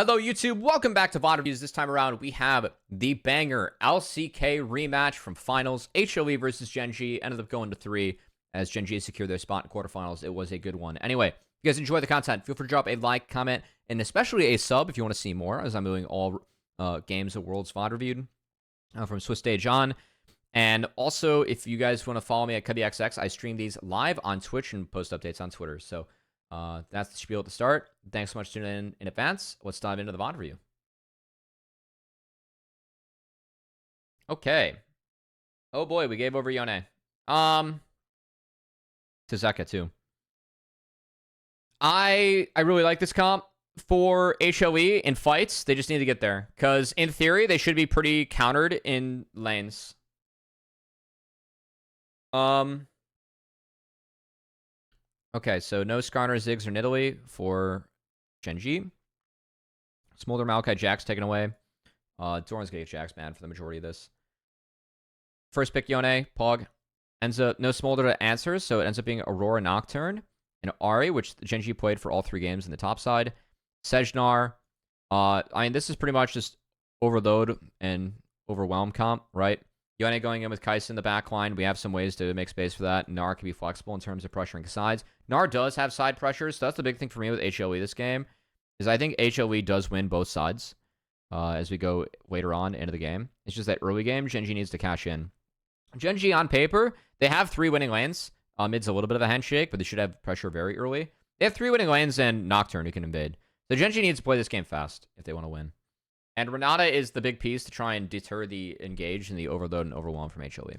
Hello, YouTube. Welcome back to VoD Reviews. This time around, we have the banger LCK rematch from finals. HLE versus Gen G ended up going to 3 as Gen G secured their spot in quarterfinals. It was a good one. Anyway, if you guys enjoy the content, feel free to drop a like, comment, and especially a sub if you want to see more, as I'm doing all games of Worlds VoD reviewed from Swiss Stage on. And also, if you guys want to follow me at CubbyXX, I stream these live on Twitch and post updates on Twitter. So that's the spiel at the start. Thanks so much for tuning in advance. Let's dive into the VoD review. Okay. Oh boy, we gave over Yone. To Zeka too. I really like this comp for HLE in fights. They just need to get there, because in theory they should be pretty countered in lanes. Okay, so no Skarner, Ziggs, or Nidalee for Gen G. Smolder, Maokai, Jax taken away. Doran's gonna get Jax banned for the majority of this. First pick Yone, Pog. Ends up no Smolder to answers, so it ends up being Aurora Nocturne and Ahri, which Gen G played for all 3 games in the top side. Sejnar. I mean, this is pretty much just overload and overwhelm comp, right? Yone going in with Kai'Sa in the back line. We have some ways to make space for that. Gnar can be flexible in terms of pressuring sides. Gnar does have side pressures, so that's the big thing for me with HLE this game, is I think HLE does win both sides as we go later on into the game. It's just that early game, Gen G needs to cash in. Gen G on paper, they have 3 winning lanes. Mid's a little bit of a handshake, but they should have pressure very early. They have 3 winning lanes and Nocturne who can invade. So Gen G needs to play this game fast if they want to win. And Renata is the big piece to try and deter the engage and the overload and overwhelm from HLE.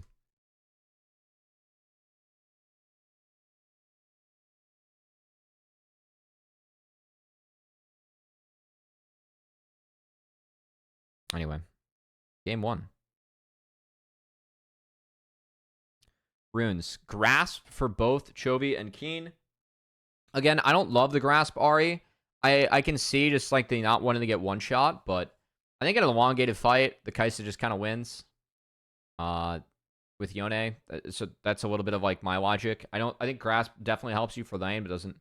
Anyway, game 1. Runes. Grasp for both Cubby and Keen. Again, I don't love the Grasp Ahri. I can see just like the not wanting to get one shot, but I think in an elongated fight, the Kai'Sa just kind of wins with Yone. So that's a little bit of like my logic. I think Grasp definitely helps you for lane, but doesn't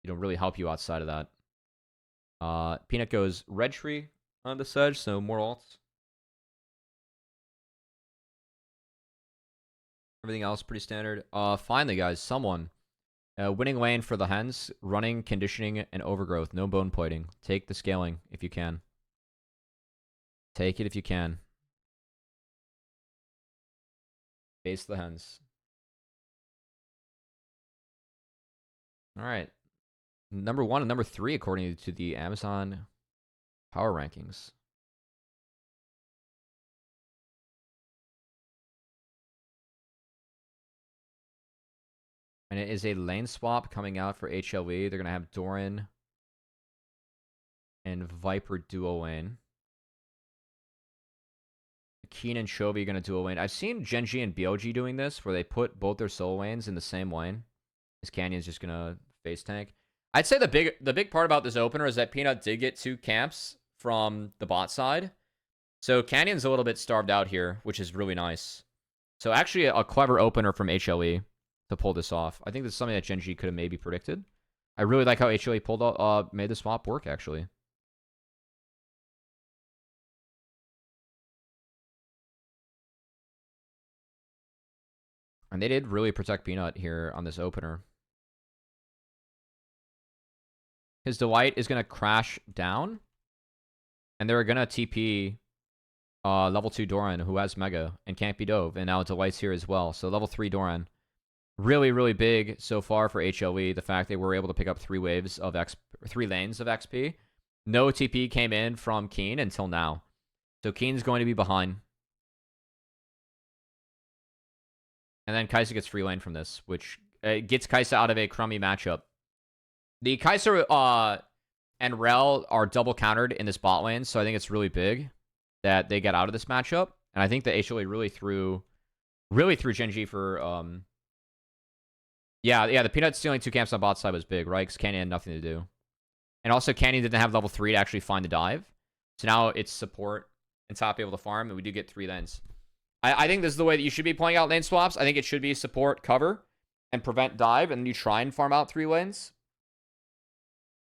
really help you outside of that. Peanut goes Red Tree on the Sedge, so more ults. Everything else pretty standard. Finally, guys, someone. Winning lane for the Hens. Running, conditioning, and overgrowth. No bone plating. Take the scaling if you can. Take it if you can. Face the Hens. Alright. Number 1 and number 3 according to the Amazon power rankings. And it is a lane swap coming out for HLE. They're going to have Doran and Viper duo lane. Keen and Chovy are going to duo lane. I've seen Gen G and BLG doing this, where they put both their solo lanes in the same lane. This Canyon's just going to face tank. I'd say the big part about this opener is that Peanut did get 2 camps from the bot side. So Canyon's a little bit starved out here, which is really nice. So actually a clever opener from HLE to pull this off. I think this is something that Gen G could have maybe predicted. I really like how HLE made the swap work, actually. And they did really protect Peanut here on this opener. His Delight is going to crash down. And they're going to TP level 2 Doran, who has Mega and can't be dove. And now Delight's here as well. So level 3 Doran. Really, really big so far for HLE. The fact they were able to pick up 3 lanes of XP. No TP came in from Keen until now. So Keen's going to be behind. And then Kai'Sa gets free lane from this, which gets Kai'Sa out of a crummy matchup. The Kai'Sa and Rel are double countered in this bot lane, so I think it's really big that they get out of this matchup. And I think that HLE really threw Gen G for Yeah, the Peanut stealing 2 camps on bot side was big, right? Because Canyon had nothing to do. And also, Canyon didn't have level 3 to actually find the dive. So now it's support and top able to farm, and we do get 3 lanes. I think this is the way that you should be playing out lane swaps. I think it should be support, cover, and prevent dive, and you try and farm out 3 lanes.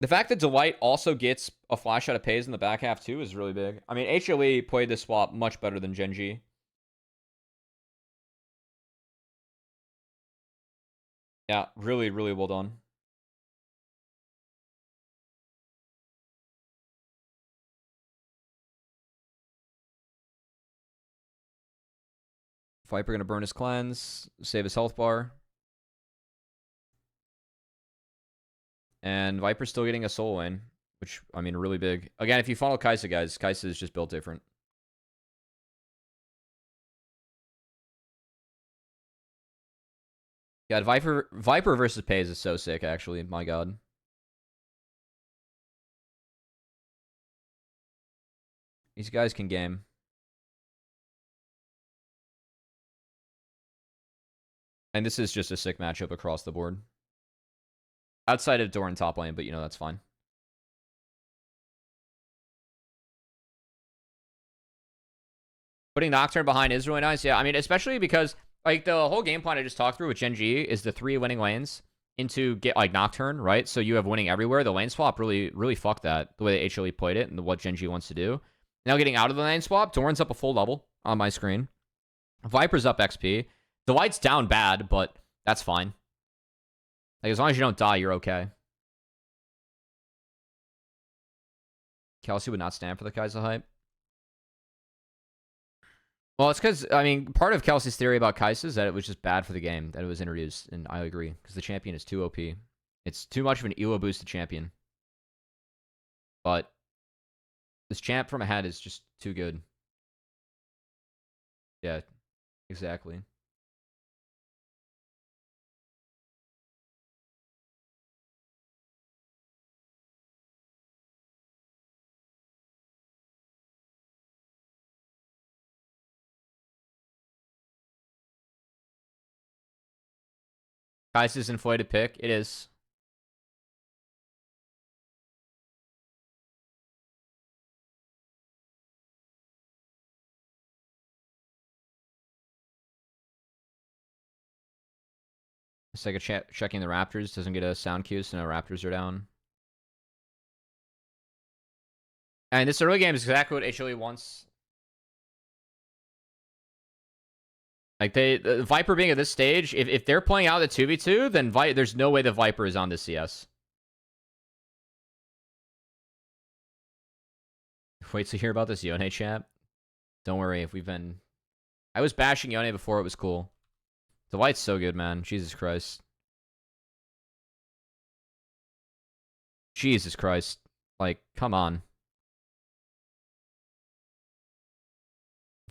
The fact that Dwight also gets a flash out of Pays in the back half too is really big. I mean, HLE played this swap much better than Genji. Yeah, really, really well done. Viper gonna burn his cleanse, save his health bar. And Viper's still getting a soul lane, which, I mean, really big. Again, if you follow Kai'Sa, guys, Kai'Sa is just built different. God, Viper versus Pays is so sick, actually. My God. These guys can game. And this is just a sick matchup across the board. Outside of Doran top lane, but, you know, that's fine. Putting Nocturne behind is really nice. Yeah, I mean, especially because, like, the whole game plan I just talked through with Genji is the 3 winning lanes into get, like, Nocturne, right? So you have winning everywhere. The lane swap really, really fucked that, the way that HLE played it and what Genji wants to do. Now getting out of the lane swap, Doran's up a full level on my screen. Viper's up XP. The White's down bad, but that's fine. Like, as long as you don't die, you're okay. Kelsey would not stand for the Kai'Sa hype. Well, it's because, I mean, part of Kelsey's theory about Kai'Sa is that it was just bad for the game that it was introduced, and I agree, because the champion is too OP. It's too much of an elo boosted champion. But this champ from ahead is just too good. Yeah, exactly. Kai'Sa's inflated pick. It is. It's like a checking the Raptors. Doesn't get a sound cue, so no Raptors are down. And this early game is exactly what HLE wants. Like, the Viper being at this stage, if they're playing out the 2v2, then there's no way the Viper is on the CS. Wait to hear about this Yone chat. Don't worry, if we've been... I was bashing Yone before it was cool. The White's so good, man. Jesus Christ. Jesus Christ. Like, come on.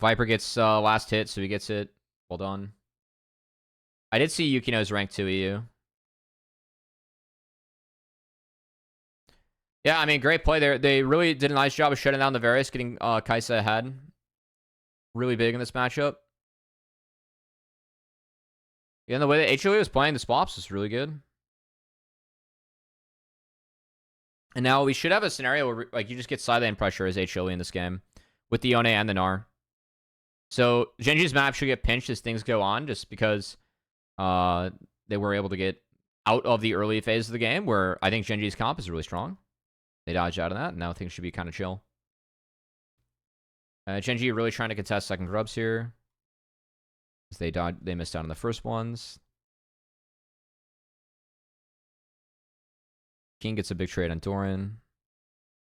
Viper gets last hit, so he gets it. Well done. I did see Yukino's rank 2 EU. Yeah, I mean, great play there. They really did a nice job of shutting down the Varus, getting Kai'Sa ahead. Really big in this matchup. Yeah, and the way that HLE was playing the swaps was really good. And now we should have a scenario where, like, you just get side lane pressure as HLE in this game with the Yone and the Gnar. So Genji's map should get pinched as things go on, just because they were able to get out of the early phase of the game, where I think Genji's comp is really strong. They dodged out of that, and now things should be kind of chill. Genji really trying to contest second grubs here. They missed out on the first ones. King gets a big trade on Doran.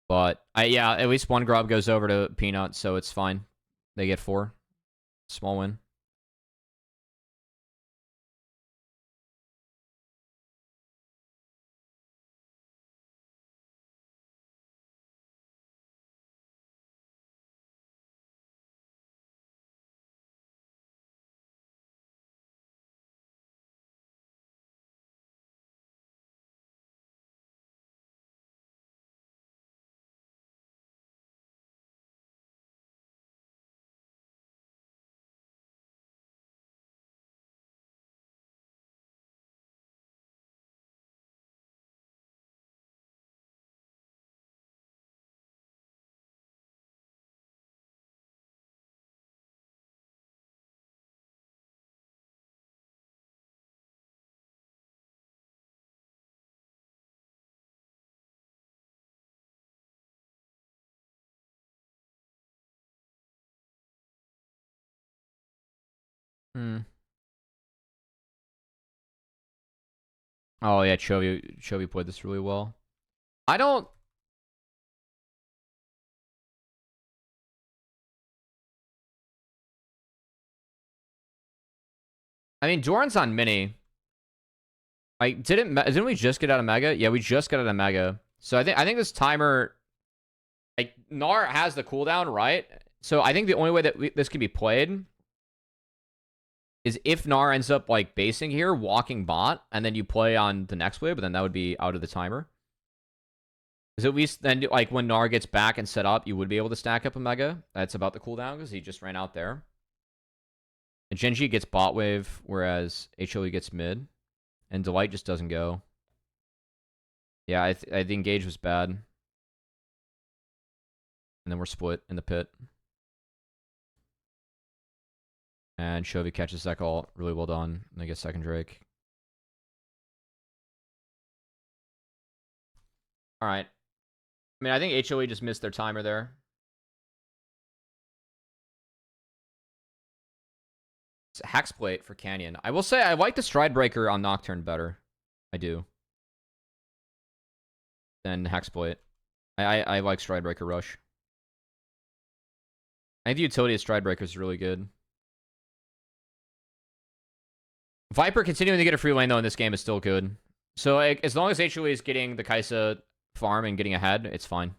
But, yeah, at least one grub goes over to Peanut, so it's fine. They get 4. Small win. Hmm. Oh yeah, Chovy played this really well. I don't. I mean, Doran's on mini. Like, didn't we just get out of Mega? Yeah, we just got out of Mega. So I think this timer, like, Gnar has the cooldown, right? So I think the only way that this can be played is if Gnar ends up like basing here, walking bot, and then you play on the next wave, but then that would be out of the timer. Because at least then, like, when Gnar gets back and set up, you would be able to stack up a Mega. That's about the cooldown because he just ran out there. And Genji gets bot wave, whereas HLE gets mid. And Delight just doesn't go. Yeah, I think engage was bad. And then we're split in the pit. And Chovy catches that call. Really well done. And they get second Drake. Alright. I mean, I think HLE just missed their timer there. It's a Hexplate for Canyon. I will say I like the Stride Breaker on Nocturne better. I do. Than Hexplate. I like Stride Breaker Rush. I think the utility of Stride Breaker is really good. Viper continuing to get a free lane, though, in this game is still good. So, like, as long as HLE is getting the Kai'Sa farm and getting ahead, it's fine.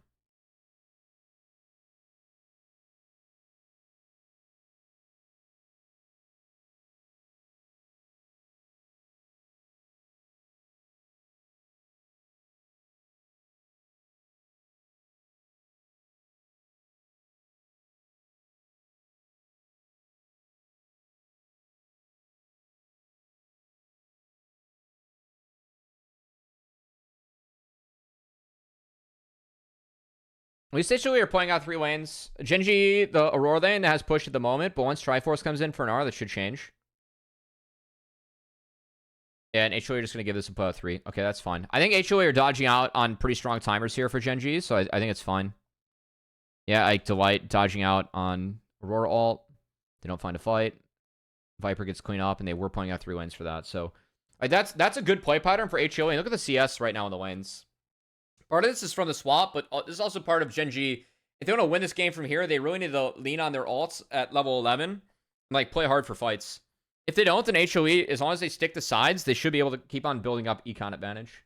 At least HLE are playing out 3 lanes. Genji, the Aurora lane, has pushed at the moment, but once Triforce comes in for an R, that should change. Yeah, and HLE are just going to give this a 3. Okay, that's fine. I think HLE are dodging out on pretty strong timers here for Genji, so I think it's fine. Yeah, like Delight dodging out on Aurora ult. They don't find a fight. Viper gets clean up, and they were playing out 3 lanes for that. So like, that's a good play pattern for HLE. And look at the CS right now in the lanes. Part of this is from the swap, but this is also part of Genji. If they want to win this game from here, they really need to lean on their ults at level 11 and like play hard for fights. If they don't, then HLE, as long as they stick to sides, they should be able to keep on building up econ advantage.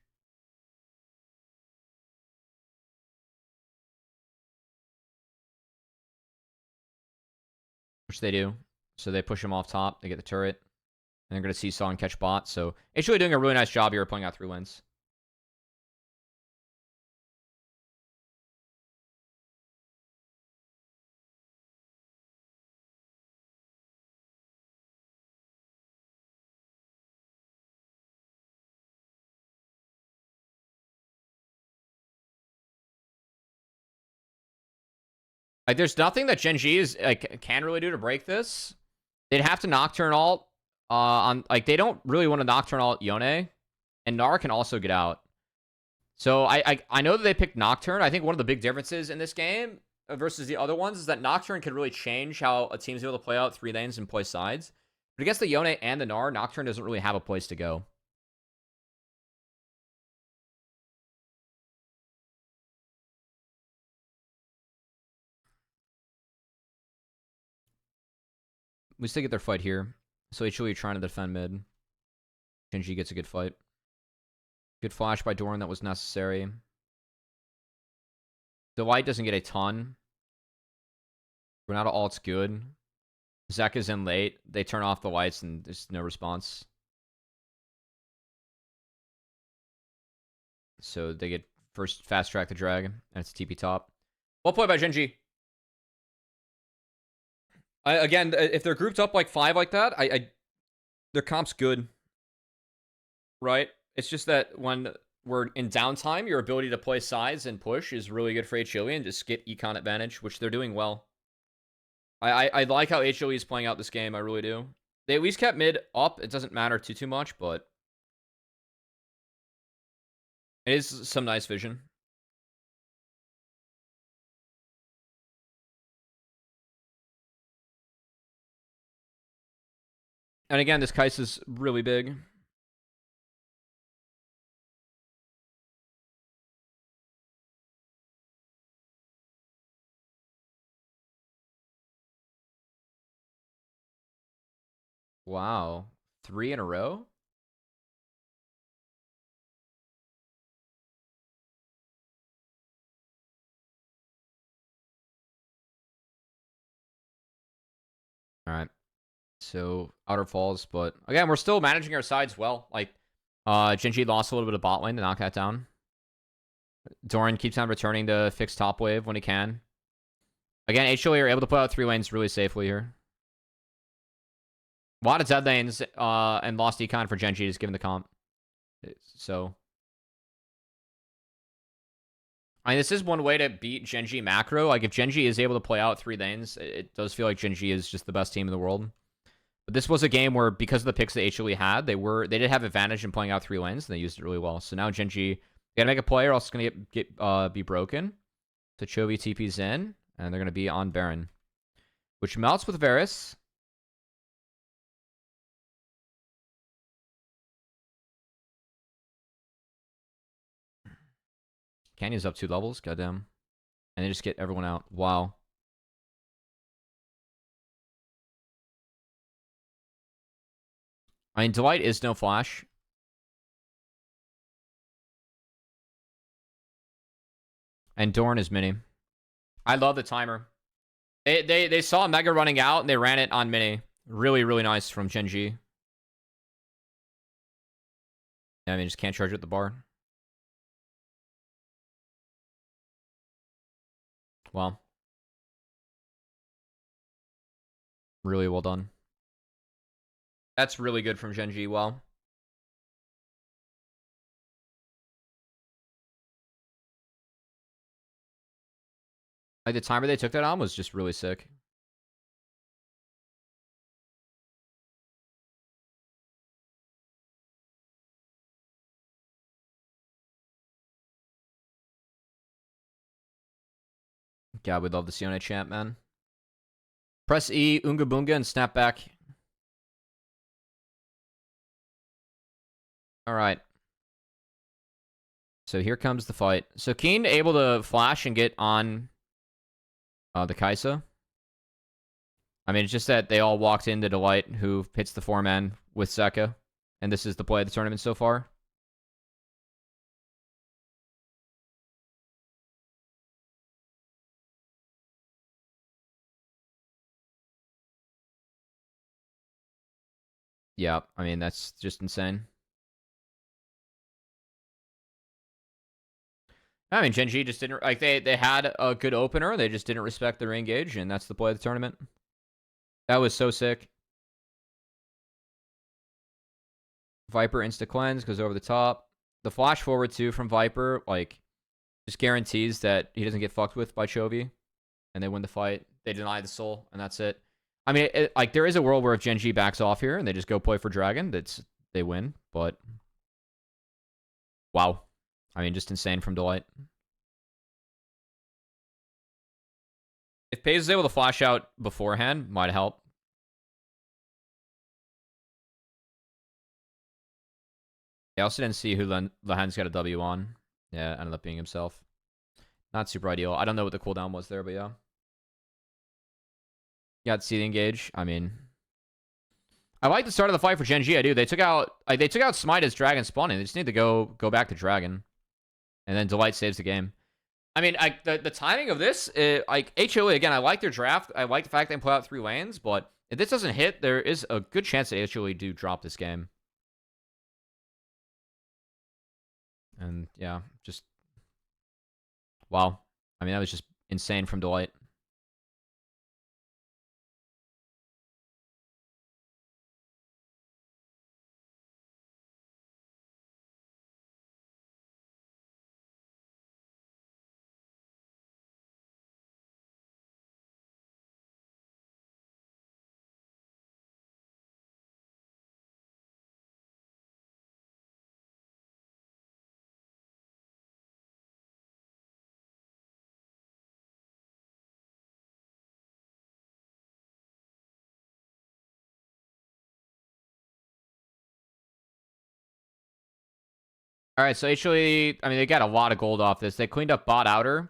Which they do. So they push them off top. They get the turret. And they're going to seesaw and catch bot. So HLE doing a really nice job here playing out 3 lanes. Like, there's nothing that Genji is like can really do to break this. They'd have to Nocturne ult on, like, they don't really want to Nocturne ult Yone, and Gnar can also get out. So I know that they picked Nocturne. I think one of the big differences in this game versus the other ones is that Nocturne can really change how a team's able to play out 3 lanes and play sides. But against the Yone and the Gnar, Nocturne doesn't really have a place to go. We still get their fight here. So HLE trying to defend mid. Genji gets a good fight. Good flash by Doran that was necessary. Delight doesn't get a ton. Renata ult's good. Zek is in late. They turn off the lights and there's no response. So they get first fast track the dragon, and it's TP top. Well played by Genji. Again, if they're grouped up like 5 like that, their comp's good. Right? It's just that when we're in downtime, your ability to play sides and push is really good for HLE and just get econ advantage, which they're doing well. I like how HLE is playing out this game. I really do. They at least kept mid up. It doesn't matter too much, but it is some nice vision. And again, this Kais is really big. Wow. 3 in a row? All right. So outer falls, but again, we're still managing our sides well. Like, Genji lost a little bit of bot lane to knock that down. Doran keeps on returning to fix top wave when he can. Again, HLE are able to put out 3 lanes really safely here. A lot of dead lanes and lost econ for Genji just given the comp. So, I mean, this is one way to beat Genji macro. Like, if Genji is able to play out 3 lanes, it does feel like Genji is just the best team in the world. But this was a game where, because of the picks that HLE had, they did have advantage in playing out 3 lanes, and they used it really well. So now Genji, they gotta make a play or else it's gonna be broken. So Chovy TP's in, and they're gonna be on Baron, which melts with Varus. Canyon's up 2 levels, goddamn. And they just get everyone out. Wow. I mean, Delight is no flash. And Dorn is mini. I love the timer. They saw Mega running out, and they ran it on mini. Really, really nice from Genji. Yeah, I mean, just can't charge at the bar. Well. Really well done. That's really good from Genji. Well. Like, the timer they took that on was just really sick. God, we love the Sione champ, man. Press E, Unga Bunga, and snap back. Alright. So here comes the fight. So Keen able to flash and get on the Kaisa. I mean, it's just that they all walked into Delight, who hits the 4-man with Zeka. And this is the play of the tournament so far. Yeah, I mean, that's just insane. I mean, Genji just didn't... Like, they had a good opener. They just didn't respect their engage, and that's the play of the tournament. That was so sick. Viper insta-cleanse, goes over the top. The flash forward, too, from Viper, like, just guarantees that he doesn't get fucked with by Chovy. And they win the fight. They deny the soul, and that's it. I mean, like, there is a world where if Genji backs off here and they just go play for Dragon, they win. But, wow. I mean, just insane from Delight. If Paze is able to flash out beforehand, might help. I also didn't see who Lahan's got a W on. Yeah, ended up being himself. Not super ideal. I don't know what the cooldown was there, but yeah. Got to see the engage. I mean, I like the start of the fight for Genji. I do. They took out Smite as Dragon spawning. They just need to go back to Dragon, and then Delight saves the game. I mean, the timing of this, like HLE again. I like their draft. I like the fact they play out 3 lanes, but if this doesn't hit, there is a good chance that HLE do drop this game. And yeah, just wow. I mean, that was just insane from Delight. All right, so HLE, I mean, they got a lot of gold off this. They cleaned up bot outer.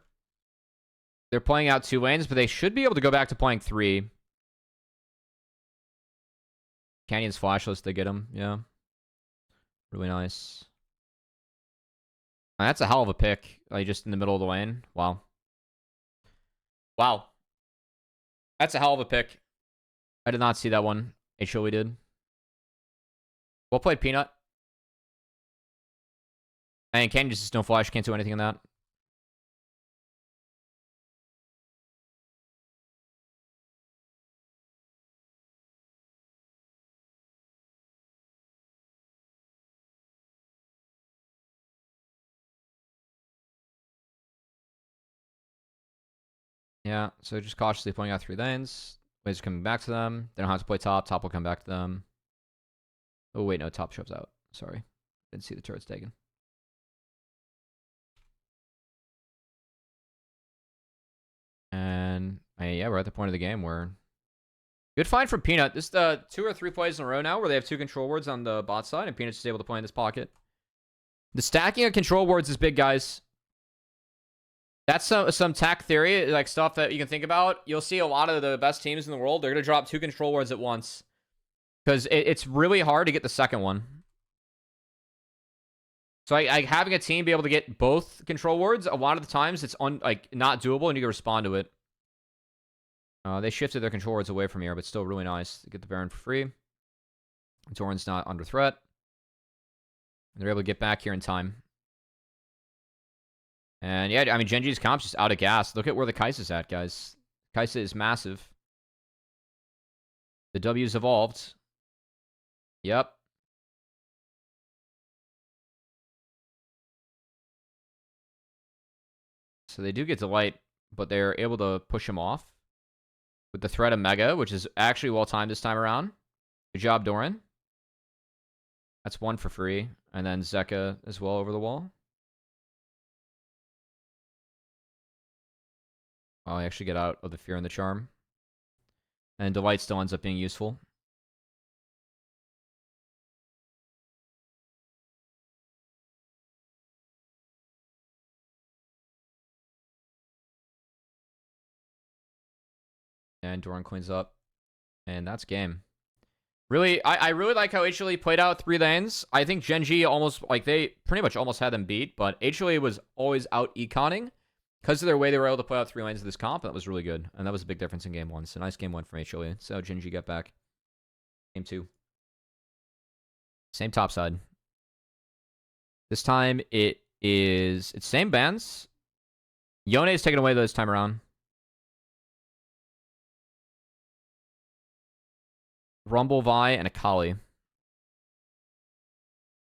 They're playing out 2 lanes, but they should be able to go back to playing 3. Canyon's flashless to get him. Yeah. Really nice. That's a hell of a pick. Like, just in the middle of the lane. Wow. Wow. That's a hell of a pick. I did not see that one. HLE did. Well played, Peanut. And Canyon just no flash. Can't do anything in that. Yeah, so just cautiously playing out 3 lanes. Waves are coming back to them. They don't have to play top. Top will come back to them. Oh, wait, no. Top shoves out. Sorry. Didn't see the turrets taken. And, yeah, we're at the point of the game where... Good find from Peanut. This is the 2 or 3 plays in a row now where they have 2 control wards on the bot side, and Peanut's just able to play in this pocket. The stacking of control wards is big, guys. That's some tech theory, like stuff that you can think about. You'll see a lot of the best teams in the world, they're going to drop 2 control wards at once. Because it's really hard to get the second one. So like having a team be able to get both control wards, a lot of the times it's not doable and you can respond to it. They shifted their control wards away from here, but still really nice to get the Baron for free. Doran's not under threat. And they're able to get back here in time. And yeah, I mean, Genji's comp's just out of gas. Look at where the Kai'Sa's at, guys. Kai'Sa is massive. The W's evolved. Yep. So they do get Delight, but they're able to push him off with the threat of Mega, which is actually well-timed this time around. Good job, Doran. That's 1 for free. And then Zeka as well over the wall. I'll actually get out of the Fear and the Charm. And Delight still ends up being useful. And Doran cleans up. And that's game. Really, I really like how HLE played out 3 lanes. I think Genji almost, they pretty much almost had them beat, but HLE was always out econing. Because of their way, they were able to play out 3 lanes of this comp, and that was really good. And that was a big difference in game 1. So nice game 1 from HLE. So Genji got back. Game 2. Same top side. This time it's same bans. Yone is taken away this time around. Rumble, Vi, and Akali.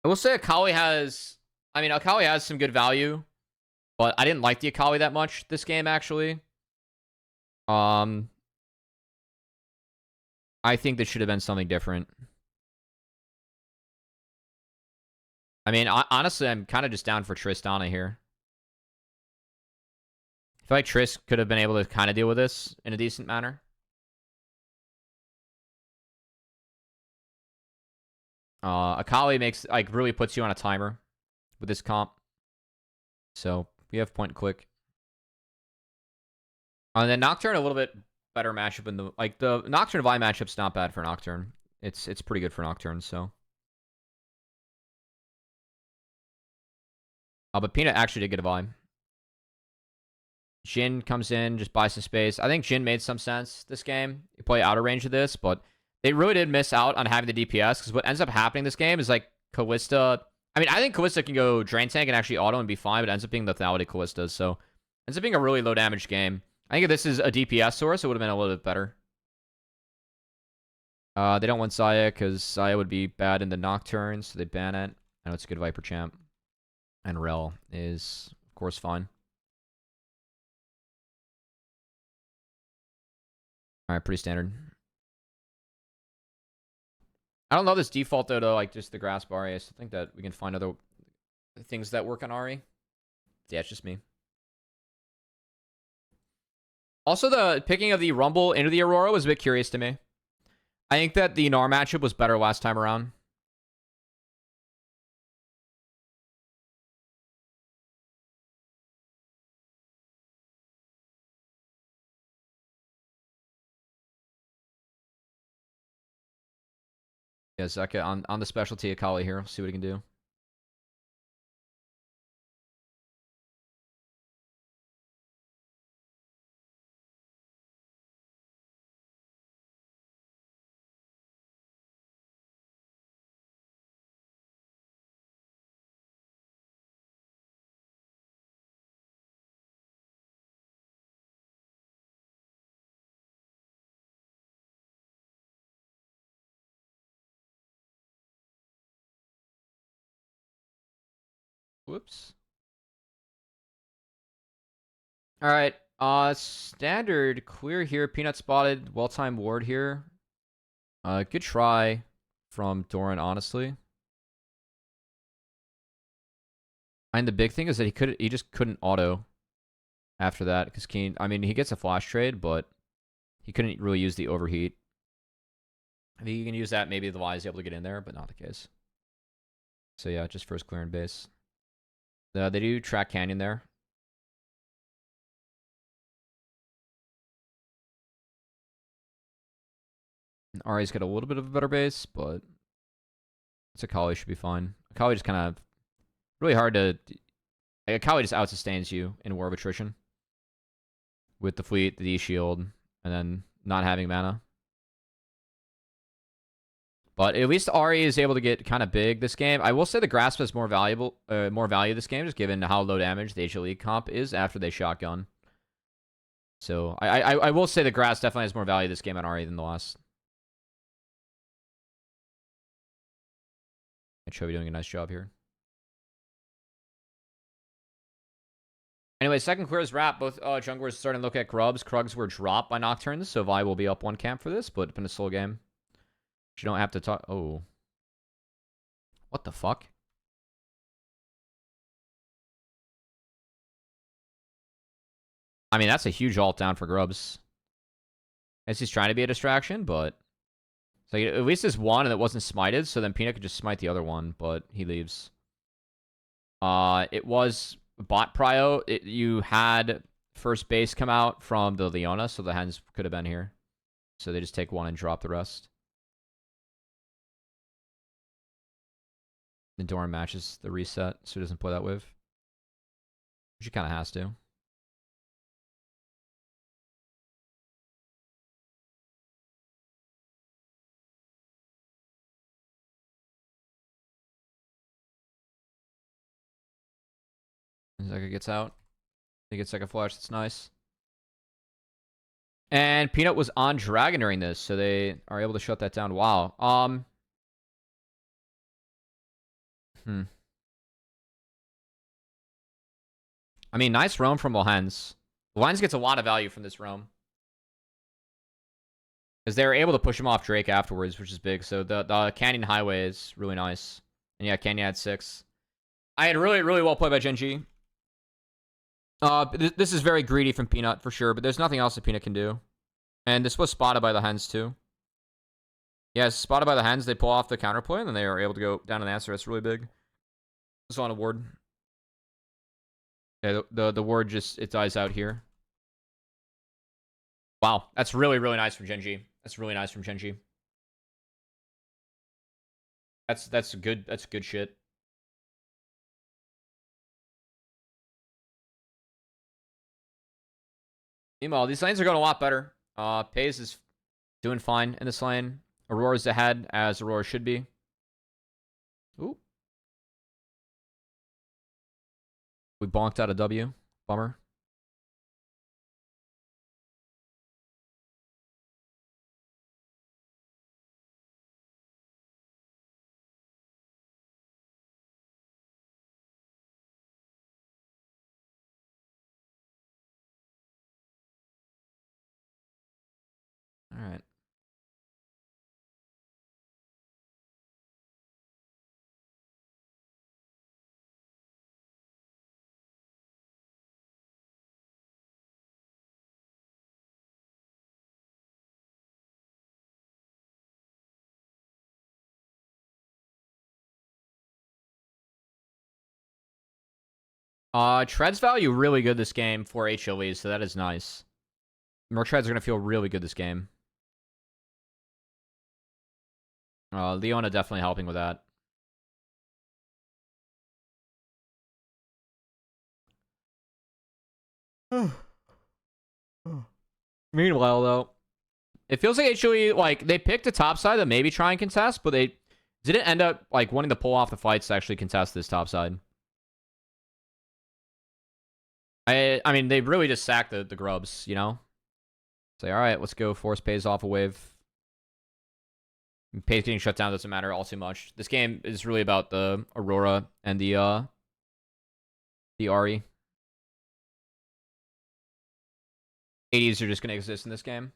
I will say Akali has some good value. But I didn't like the Akali that much this game, actually. I think this should have been something different. I mean, honestly, I'm kind of just down for Tristana here. I feel like Triss could have been able to kind of deal with this in a decent manner. Akali makes, really puts you on a timer with this comp. So... we have point click. And then Nocturne, a little bit better matchup in the Nocturne Vi matchup's not bad for Nocturne. It's pretty good for Nocturne, so. But Peanut actually did get a Vi. Jhin comes in, just buys some space. I think Jhin made some sense this game. You play outer range of this, but they really did miss out on having the DPS, because what ends up happening this game is Kalista. I mean, I think Kalista can go Drain Tank and actually auto and be fine, but it ends up being lethality Kalista, so it ends up being a really low damage game. I think if this is a DPS source, it would have been a little bit better. They don't want Xayah, because Xayah would be bad in the Nocturne, so they ban it. I know it's a good Viper champ. And Rel is, of course, fine. Alright, pretty standard. I don't know this default though to just the grass bar. I still think that we can find other things that work on Ahri. Yeah, it's just me. Also, the picking of the Rumble into the Aurora was a bit curious to me. I think that the Gnar matchup was better last time around. Yeah, Zeka on the specialty Akali here. See what he can do. Whoops. All right. Standard clear here. Peanut spotted. Well-timed ward here. Good try from Doran, honestly. And the big thing is that he just couldn't auto after that because Keen. I mean, he gets a flash trade, but he couldn't really use the overheat. I think you can use that. Maybe the Y is able to get in there, but not the case. So yeah, just first clearing base. They do track Canyon there. And Ari's got a little bit of a better base, but it's Akali should be fine. Akali just kind of really hard to. Like, Akali just out-sustains you in War of Attrition with the fleet, the D shield, and then not having mana. But at least Ari is able to get kind of big this game. I will say the Grasp has more value this game, just given how low damage the HLE comp is after they shotgun. So I will say the Grasp definitely has more value this game on Ari than the last. Cubby doing a nice job here. Anyway, second clear is wrapped. Both junglers starting to look at Grubs. Krugs were dropped by Nocturnes, so Vi will be up one camp for this, but it's been a slow game. You don't have to talk. Oh. What the fuck? I mean, that's a huge ult down for Grubs. I guess he's trying to be a distraction, but... So at least there's one and it wasn't smited, so then Peanut could just smite the other one, but he leaves. It was bot prio. You had first base come out from the Leona, so the hens could have been here. So they just take one and drop the rest. The Doran matches the reset, so he doesn't play that wave. Which he kind of has to. Zeka gets out. He gets second flash. That's nice. And Peanut was on Dragon during this, so they are able to shut that down. Wow. I mean, nice roam from Lehens. Lehens gets a lot of value from this roam. Because they were able to push him off Drake afterwards, which is big. So the Canyon Highway is really nice. And yeah, Canyon had 6. I had really, really well played by Genji. This is very greedy from Peanut, for sure. But there's nothing else that Peanut can do. And this was spotted by the hens, too. Yeah, spotted by the hens. They pull off the counterplay, and then they are able to go down an answer. That's really big. It's on a ward. Yeah, the ward just, it dies out here. Wow, that's really, really nice from Genji. That's really nice from Genji. That's good. That's good shit. Meanwhile, these lanes are going a lot better. Pays is doing fine in this lane. Aurora's ahead, as Aurora should be. Ooh. We bonked out a W. Bummer. All right. Treads value really good this game for HLE, so that is nice. Merc treads are going to feel really good this game. Leona definitely helping with that. Meanwhile, though, it feels like HLE, like, they picked a top side that maybe try and contest, but they didn't end up, like, wanting to pull off the fights to actually contest this top side. I mean, they really just sacked the grubs, you know? Say, all right, let's go. Force pays off a wave. Pays getting shut down doesn't matter all too much. This game is really about the Aurora and the Ari. 80s are just going to exist in this game.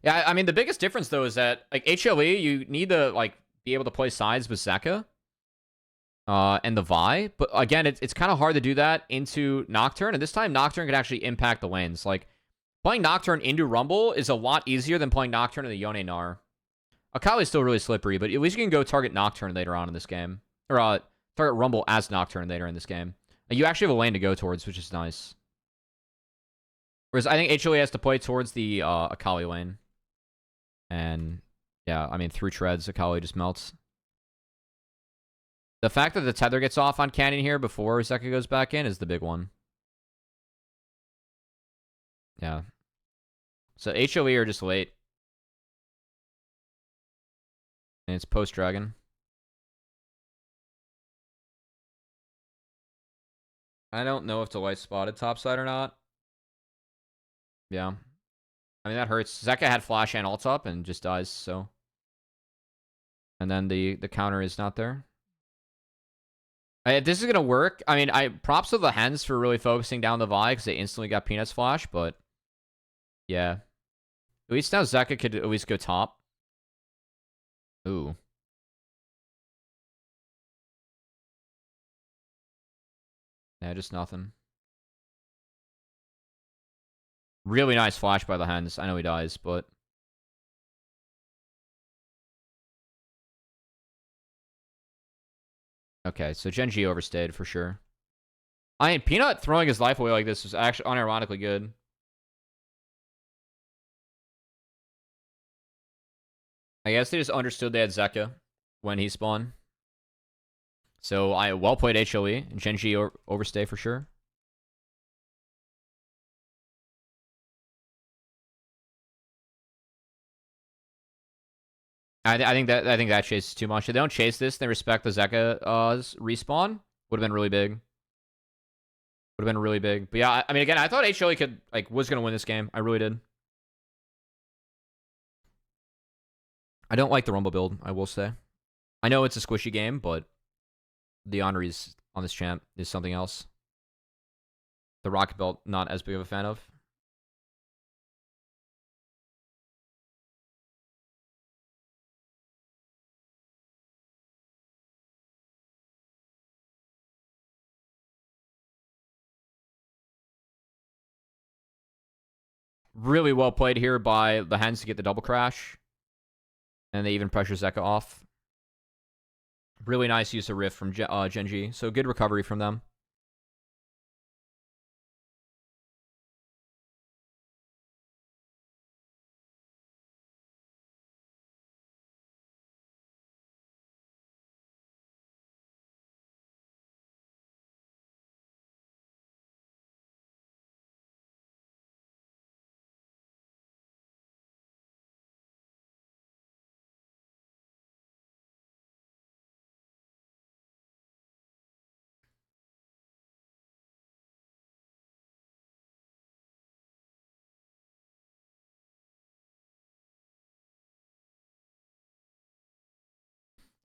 Yeah, I mean, the biggest difference, though, is that, like, HLE, you need to, like, be able to play sides with Zeka and the Vi. But, again, it's kind of hard to do that into Nocturne. And this time, Nocturne can actually impact the lanes. Like, playing Nocturne into Rumble is a lot easier than playing Nocturne in the Yone Gnar. Akali's still really slippery, but at least you can go target Nocturne later on in this game. Or target Rumble as Nocturne later in this game. You actually have a lane to go towards, which is nice. Whereas I think HLE has to play towards the Akali lane. And, yeah, I mean, through treads, Akali just melts. The fact that the tether gets off on Canyon here before Zeka goes back in is the big one. Yeah. So HLE are just late. And it's post-dragon. I don't know if the light spotted topside or not. Yeah. I mean, that hurts. Zeka had flash and ult up and just dies, so. And then the counter is not there. If this is going to work, I mean, props to the Hens for really focusing down the Vi because they instantly got Peanut's flash, but yeah. At least now Zeka could at least go top. Ooh. Yeah, just nothing. Really nice flash by the Hens. I know he dies, but... Okay, so Gen G overstayed for sure. I mean, Peanut throwing his life away like this was actually unironically good. I guess they just understood they had Zeka when he spawned. So I well played HLE and Gen G overstay for sure. I think that chase is too much. If they don't chase this, they respect the Zeka's respawn. Would have been really big. Would have been really big. But yeah, I mean, again, I thought HLE was gonna win this game. I really did. I don't like the Rumble build, I will say. I know it's a squishy game, but the honorees on this champ is something else. The Rocket Belt, not as big of a fan of. Really well played here by the Hens to get the double crash. And they even pressure Zeka off. Really nice use of Rift from Gen G. So good recovery from them.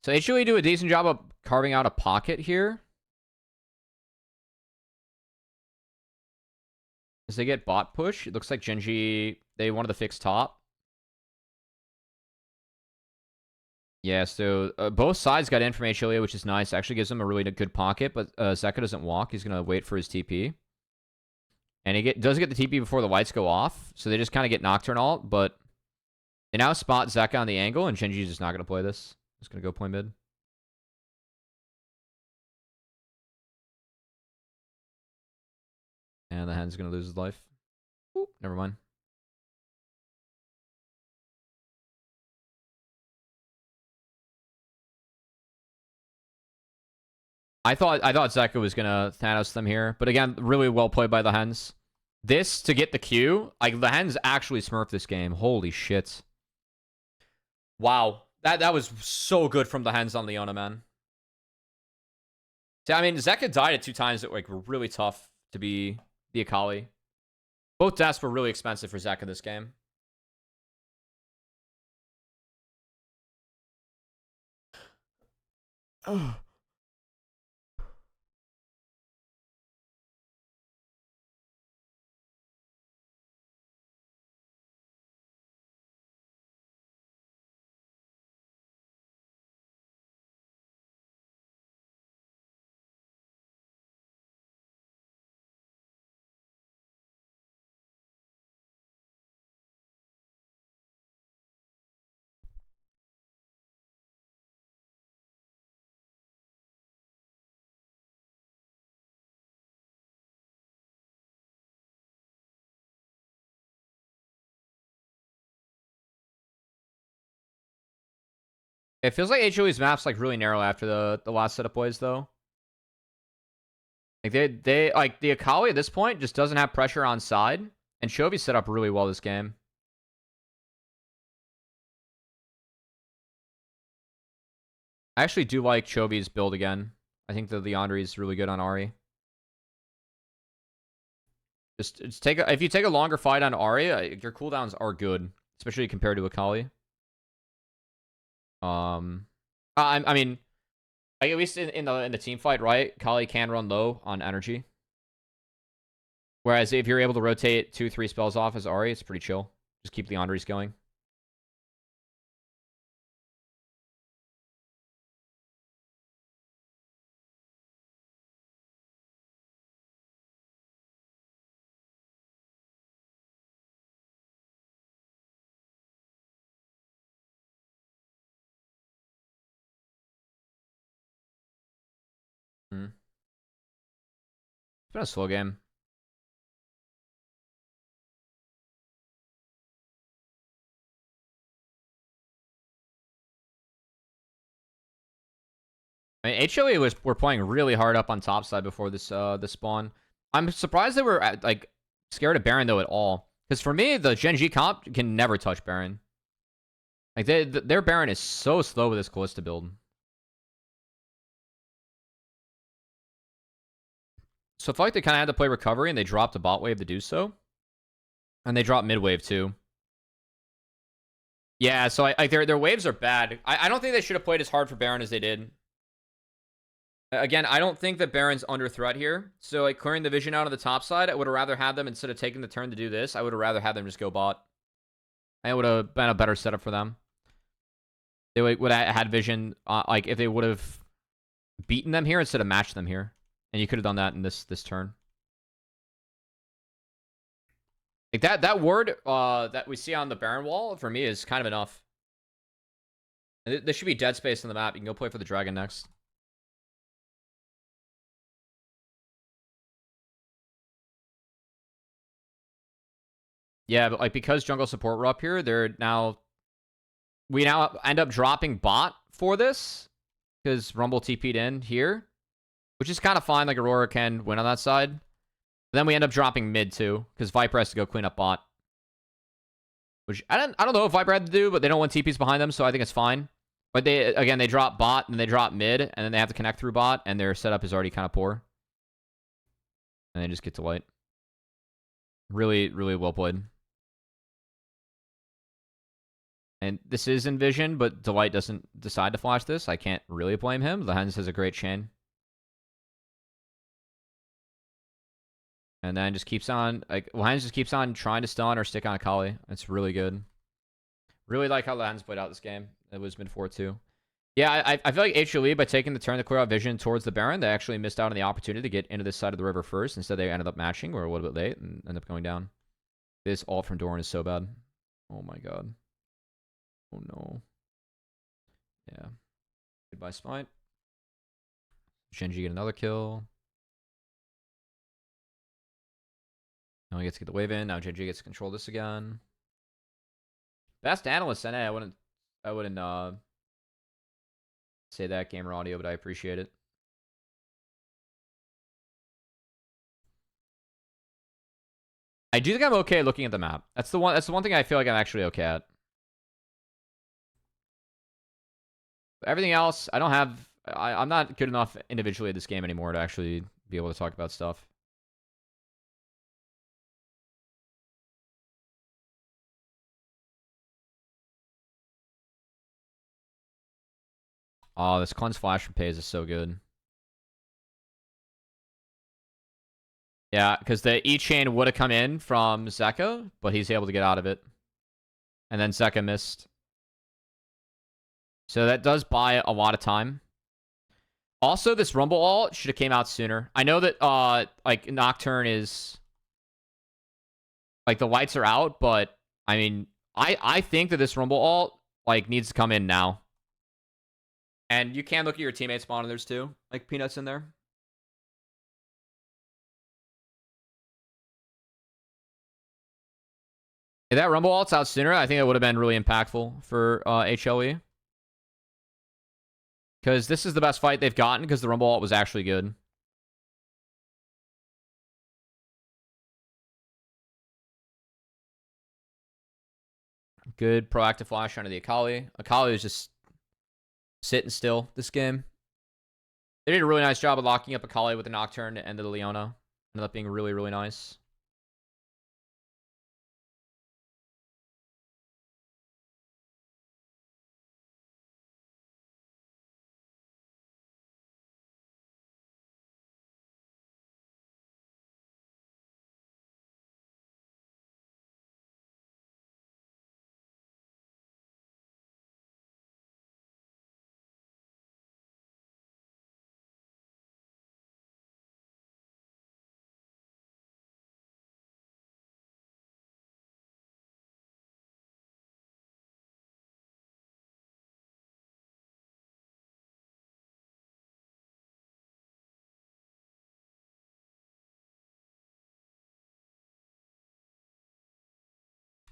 So HLE do a decent job of carving out a pocket here. As they get bot push, it looks like Gen G, they wanted to fix top. Yeah, so both sides got in from HLE, which is nice. Actually gives them a really good pocket, but Zeka doesn't walk. He's going to wait for his TP. And he does get the TP before the lights go off, so they just kind of get Nocturne ult, but they now spot Zeka on the angle, and Gen G's just not going to play this. Just going to go play mid. And the Hen's going to lose his life. Ooh, never mind. I thought Zeka was gonna Thanos them here, but again, really well played by the Hens. This to get the Q, like the Hens actually smurfed this game. Holy shit! Wow, that was so good from the Hens on Leona, man. See, I mean, Zeka died at 2 times that like were really tough to be the Akali. Both deaths were really expensive for Zeka this game. Oh. It feels like HLE's map's like really narrow after the last setup plays though. Like they like the Akali at this point just doesn't have pressure on side, and Chovy set up really well this game. I actually do like Chovy's build again. I think the Leandri is really good on Ahri. Just take if you take a longer fight on Ahri, your cooldowns are good, especially compared to Akali. I mean, like at least in the team fight, right? Kali can run low on energy. Whereas if you're able to rotate 2-3 spells off as Ahri, it's pretty chill. Just keep the Andres going. It's been a slow game. I mean, HLE were playing really hard up on top side before this spawn. I'm surprised they were like scared of Baron though at all. Because for me, the Gen G comp can never touch Baron. Like their Baron is so slow with this Callista build. So I feel like they kind of had to play recovery, and they dropped a bot wave to do so. And they dropped mid wave too. Yeah, so their waves are bad. I don't think they should have played as hard for Baron as they did. Again, I don't think that Baron's under threat here. So like clearing the vision out of the top side, I would have rather had them, instead of taking the turn to do this, I would have rather had them just go bot. And it would have been a better setup for them. They would have had vision, like if they would have beaten them here instead of matched them here. And you could have done that in this turn. Like that word that we see on the Baron wall, for me, is kind of enough. There should be dead space on the map. You can go play for the dragon next. Yeah, but like because jungle support were up here, we now end up dropping bot for this because Rumble TP'd in here, which is kind of fine. Like Aurora can win on that side. But then we end up dropping mid too because Viper has to go clean up bot, which I don't know if Viper had to do, but they don't want TPs behind them, so I think it's fine. But they drop bot and they drop mid, and then they have to connect through bot, and their setup is already kind of poor, and they just get to light. Really, really well played. And this is Envision, but Delight doesn't decide to flash this. I can't really blame him. The Hens has a great chain. And then just keeps on, like, Hens just keeps on trying to stun or stick on Akali. It's really good. Really like how the Hens played out this game. It was mid 4-2. Yeah, I feel like HLE, by taking the turn to clear out vision towards the Baron, they actually missed out on the opportunity to get into this side of the river first. Instead, they ended up matching or a little bit late and ended up going down. This ult from Doran is so bad. Oh my god. Oh no. Yeah. Goodbye, Smite. Shinji get another kill. Now he gets to get the wave in. Now Genji gets to control this again. Best analyst, NA. I wouldn't say that gamer audio, but I appreciate it. I do think I'm okay looking at the map. That's the one thing I feel like I'm actually okay at. But everything else, I don't have. I'm not good enough individually at this game anymore to actually be able to talk about stuff. Oh, this cleanse flash from Pays is so good. Yeah, because the E chain would have come in from Zeka, but he's able to get out of it. And then Zeka missed. So that does buy a lot of time. Also, this Rumble ult should have came out sooner. I know that like Nocturne is like the lights are out, but I mean, I think that this Rumble ult like needs to come in now. And you can look at your teammates' monitors too, like Peanuts in there. If that Rumble ult's out sooner, I think it would have been really impactful for HLE. Because this is the best fight they've gotten because the Rumble ult was actually good. Good proactive flash onto the Akali. Akali was just sitting still this game. They did a really nice job of locking up Akali with the Nocturne and the Leona. Ended up being really, really nice.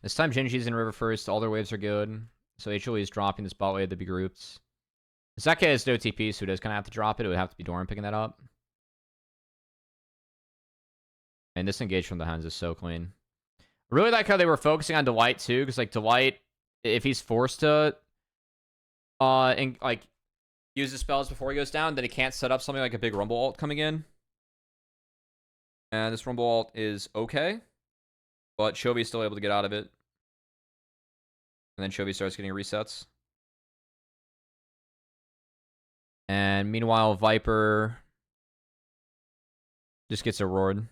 This time Genji's in river first. All their waves are good. So HLE is dropping this bot wave to be grouped. Zeka has no TP, so he does kind of have to drop it. It would have to be Doran picking that up. And this engage from the hands is so clean. I really like how they were focusing on Delight too, because like Delight, if he's forced to and like use the spells before he goes down, then he can't set up something like a big Rumble ult coming in. And this Rumble ult is okay, but Chovy is still able to get out of it. And then Chovy starts getting resets. And meanwhile, Viper just gets aurored.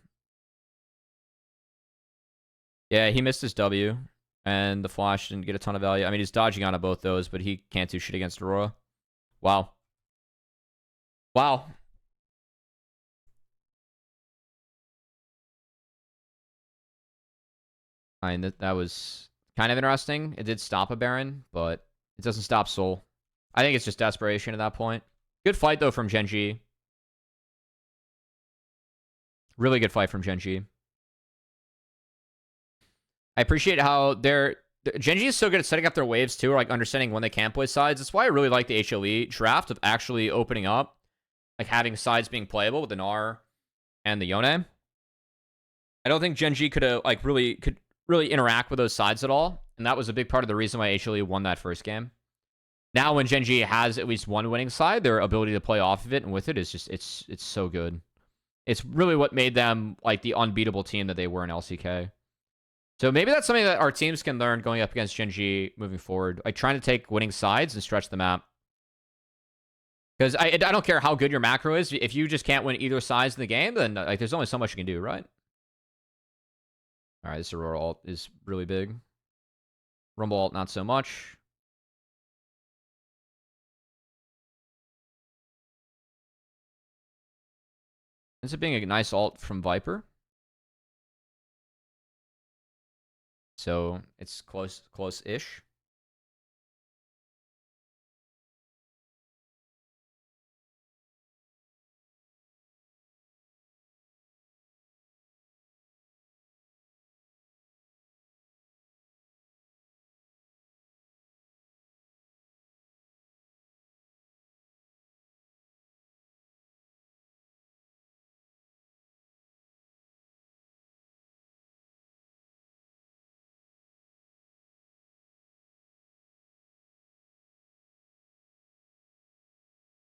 Yeah, he missed his W. And the flash didn't get a ton of value. I mean, he's dodging onto both those, but he can't do shit against Aurora. Wow. Wow. I mean, that was kind of interesting. It did stop a Baron, but it doesn't stop Soul. I think it's just desperation at that point. Good fight, though, from Genji. Really good fight from Genji. I appreciate how Genji is so good at setting up their waves, too, or like understanding when they can play sides. That's why I really like the HLE draft of actually opening up, like having sides being playable with the Gnar and the Yone. I don't think Genji could really interact with those sides at all, and that was a big part of the reason why HLE won that first game. Now, when Genji has at least one winning side, their ability to play off of it and with it is just it's so good. It's really what made them like the unbeatable team that they were in LCK. So maybe that's something that our teams can learn going up against Genji moving forward, like trying to take winning sides and stretch the map. Because I don't care how good your macro is, if you just can't win either sides in the game, then like there's only so much you can do, right? All right, this Aurora ult is really big. Rumble ult, not so much. Ends up being a nice ult from Viper. So it's close-ish.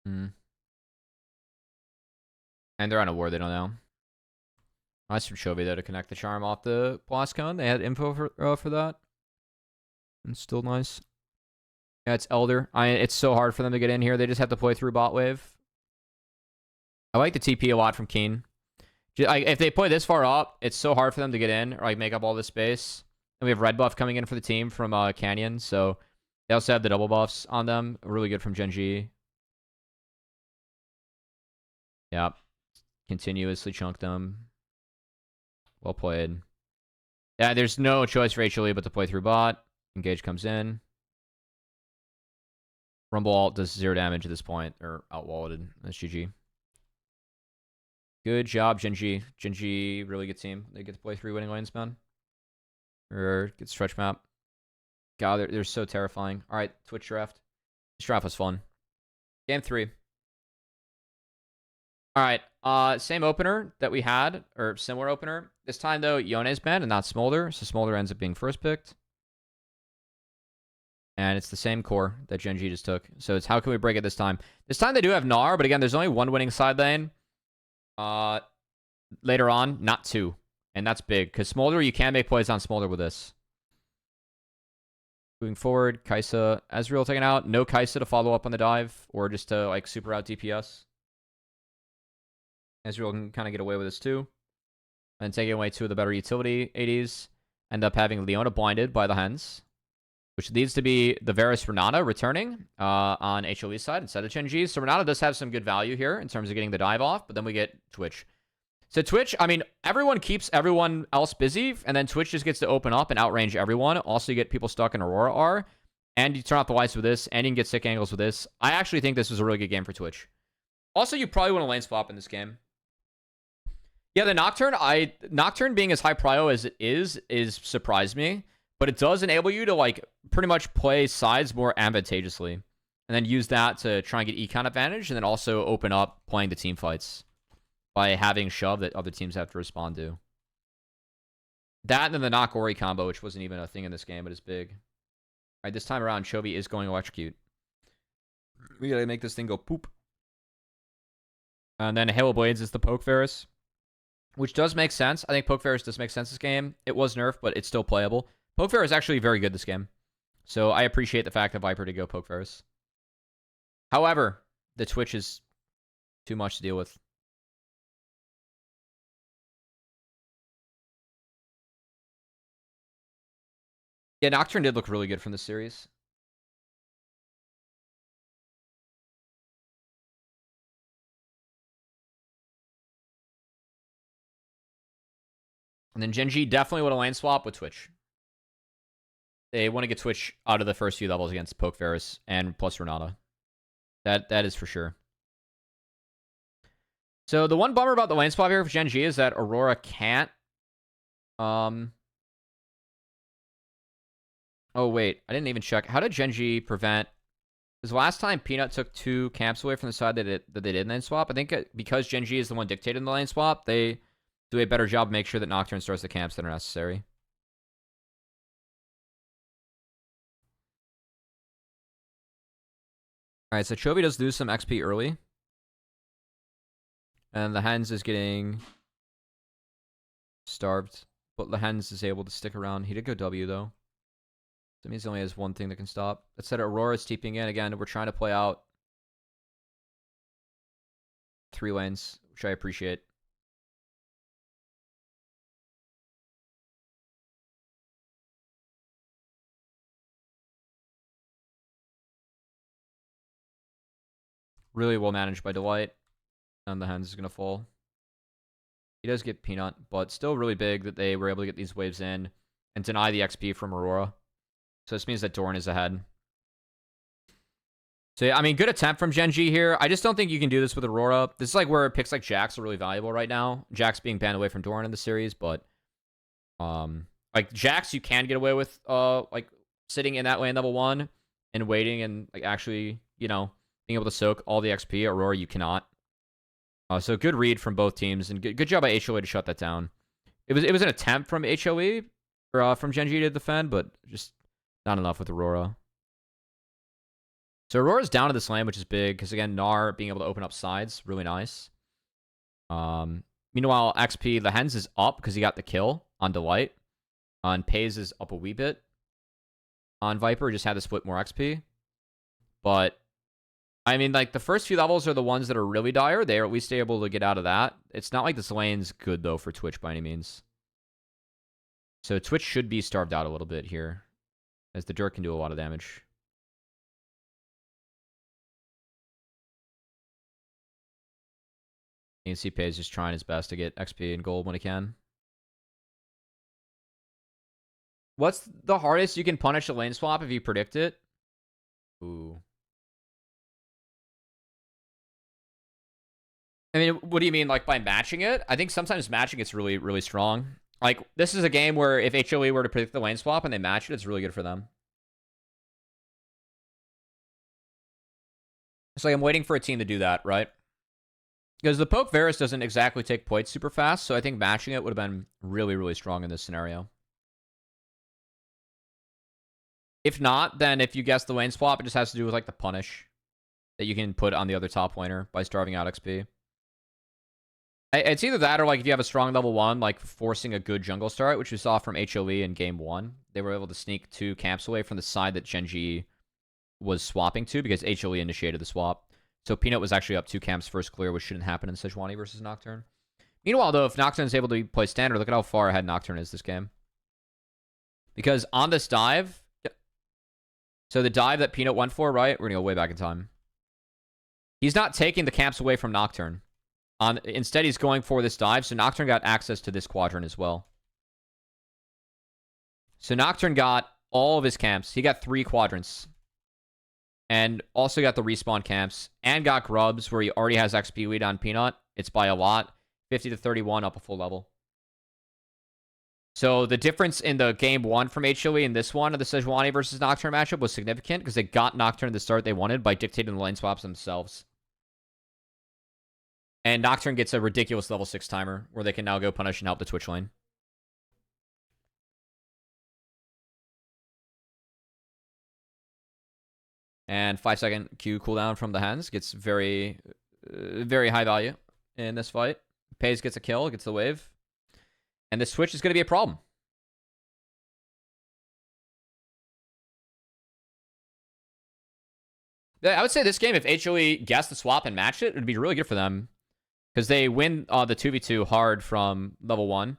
Hmm. And they're on a war, they don't know. Nice from Chovy, though, to connect the charm off the blast cone. They had info for that. And still nice. Yeah, it's Elder. It's so hard for them to get in here. They just have to play through bot wave. I like the TP a lot from Keen. If they play this far up, it's so hard for them to get in or like make up all this space. And we have red buff coming in for the team from Canyon, so they also have the double buffs on them. Really good from Genji. Yep. Continuously chunk them. Well played. Yeah, there's no choice for HLE but to play through bot. Engage comes in. Rumble ult does 0 damage at this point, or outwalleted. That's GG. Good job, Genji. Genji, really good team. They get to play 3 winning lanes, man. Or good stretch map. God, they're so terrifying. All right, Twitch draft. This draft was fun. Game 3. All right, same opener that we had, or similar opener. This time, though, Yone's banned and not Smolder, so Smolder ends up being first picked. And it's the same core that Genji just took. So it's how can we break it this time? This time they do have Gnar, but again, there's only one winning side lane. Later on, not 2. And that's big, because Smolder, you can make plays on Smolder with this. Moving forward, Kai'Sa, Ezreal taken out. No Kai'Sa to follow up on the dive, or just to like super out DPS. Ezreal can kind of get away with this too. And taking away 2 of the better utility ADs. End up having Leona blinded by the Hens. Which leads to be the Varus Renata returning on HLE side instead of Genji. So Renata does have some good value here in terms of getting the dive off, but then we get Twitch. So Twitch, I mean, everyone keeps everyone else busy, and then Twitch just gets to open up and outrange everyone. Also, you get people stuck in Aurora R, and you turn off the lights with this, and you can get sick angles with this. I actually think this was a really good game for Twitch. Also, you probably want to lane swap in this game. Yeah, the Nocturne being as high prio as it is surprised me. But it does enable you to, like, pretty much play sides more advantageously. And then use that to try and get econ advantage. And then also open up playing the team fights. By having shove that other teams have to respond to. That and then the knock Ori combo, which wasn't even a thing in this game, but is big. Alright, this time around, Chovy is going electrocute. We gotta make this thing go poop. And then Halo Blades is the Poke Varus. Which does make sense. I think Poke Varus does make sense this game. It was nerfed, but it's still playable. Poke Varus is actually very good this game. So I appreciate the fact that Viper did go Poke Varus. However, the Twitch is too much to deal with. Yeah, Nocturne did look really good from this series. And then Genji definitely want to lane swap with Twitch. They want to get Twitch out of the first few levels against Poke Varus and plus Renata. That is for sure. So the one bummer about the lane swap here for Genji is that Aurora can't. Oh wait, I didn't even check. How did Genji prevent? Because last time Peanut took 2 camps away from the side that they did lane swap. I think because Genji is the one dictating the lane swap, they do a better job to make sure that Nocturne starts the camps that are necessary. Alright, so Chovy does lose some XP early. And the Hens is getting starved. But the Hens is able to stick around. He did go W, though. That means he only has one thing that can stop. That said, Aurora's TPing in. Again, we're trying to play out 3 lanes, which I appreciate. Really well managed by Delight. And the Hens is going to fall. He does get Peanut, but still really big that they were able to get these waves in and deny the XP from Aurora. So this means that Dorn is ahead. So yeah, I mean, good attempt from Genji here. I just don't think you can do this with Aurora. This is like where picks like Jax are really valuable right now. Jax being banned away from Dorn in the series, but like Jax you can get away with like sitting in that lane level 1 and waiting and like actually, you know, being able to soak all the XP. Aurora you cannot. So good read from both teams and good job by HLE to shut that down. It was an attempt from HLE or from Genji to defend, but just not enough with Aurora. So Aurora's down to this lane, which is big, because again, Gnar being able to open up sides, really nice. Meanwhile, XP, the Hens is up because he got the kill on Delight. On Pays is up a wee bit. On Viper, just had to split more XP. But, I mean, like, the first few levels are the ones that are really dire. They are at least able to get out of that. It's not like this lane's good, though, for Twitch by any means. So Twitch should be starved out a little bit here, as the Dirt can do a lot of damage. You can see Pays just trying his best to get XP and gold when he can. What's the hardest you can punish a lane swap if you predict it? Ooh. I mean, what do you mean, like, by matching it? I think sometimes matching it's really, really strong. Like, this is a game where if HLE were to predict the lane swap and they match it, it's really good for them. It's like I'm waiting for a team to do that, right? Because the Poke Varus doesn't exactly take points super fast, so I think matching it would have been really, really strong in this scenario. If not, then if you guess the lane swap, it just has to do with, like, the punish that you can put on the other top laner by starving out XP. It's either that or, like, if you have a strong level 1, like, forcing a good jungle start, which we saw from HLE in game 1. They were able to sneak 2 camps away from the side that Genji was swapping to because HLE initiated the swap. So Peanut was actually up 2 camps first clear, which shouldn't happen in Sejuani versus Nocturne. Meanwhile, though, if Nocturne is able to play standard, look at how far ahead Nocturne is this game. Because on this dive... So the dive that Peanut went for, right? We're going to go way back in time. He's not taking the camps away from Nocturne. Instead, he's going for this dive, so Nocturne got access to this quadrant as well. So Nocturne got all of his camps. He got 3 quadrants. And also got the respawn camps. And got grubs, where he already has XP lead on Peanut. It's by a lot. 50 to 31 up a full level. So the difference in the game 1 from HLE and this one of the Sejuani versus Nocturne matchup was significant because they got Nocturne the start they wanted by dictating the lane swaps themselves. And Nocturne gets a ridiculous level 6 timer where they can now go punish and help the Twitch lane. And 5-second Q cooldown from the Hens gets very, very high value in this fight. Pays gets a kill, gets the wave. And this Twitch is going to be a problem. I would say this game, if HLE guessed the swap and matched it, it would be really good for them. Because they win the 2v2 hard from level 1.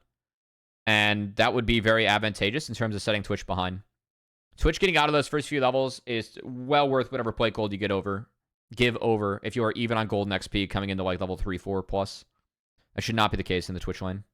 And that would be very advantageous in terms of setting Twitch behind. Twitch getting out of those first few levels is well worth whatever plate gold you give over if you are even on gold and XP coming into like level 3, 4 plus. That should not be the case in the Twitch lane.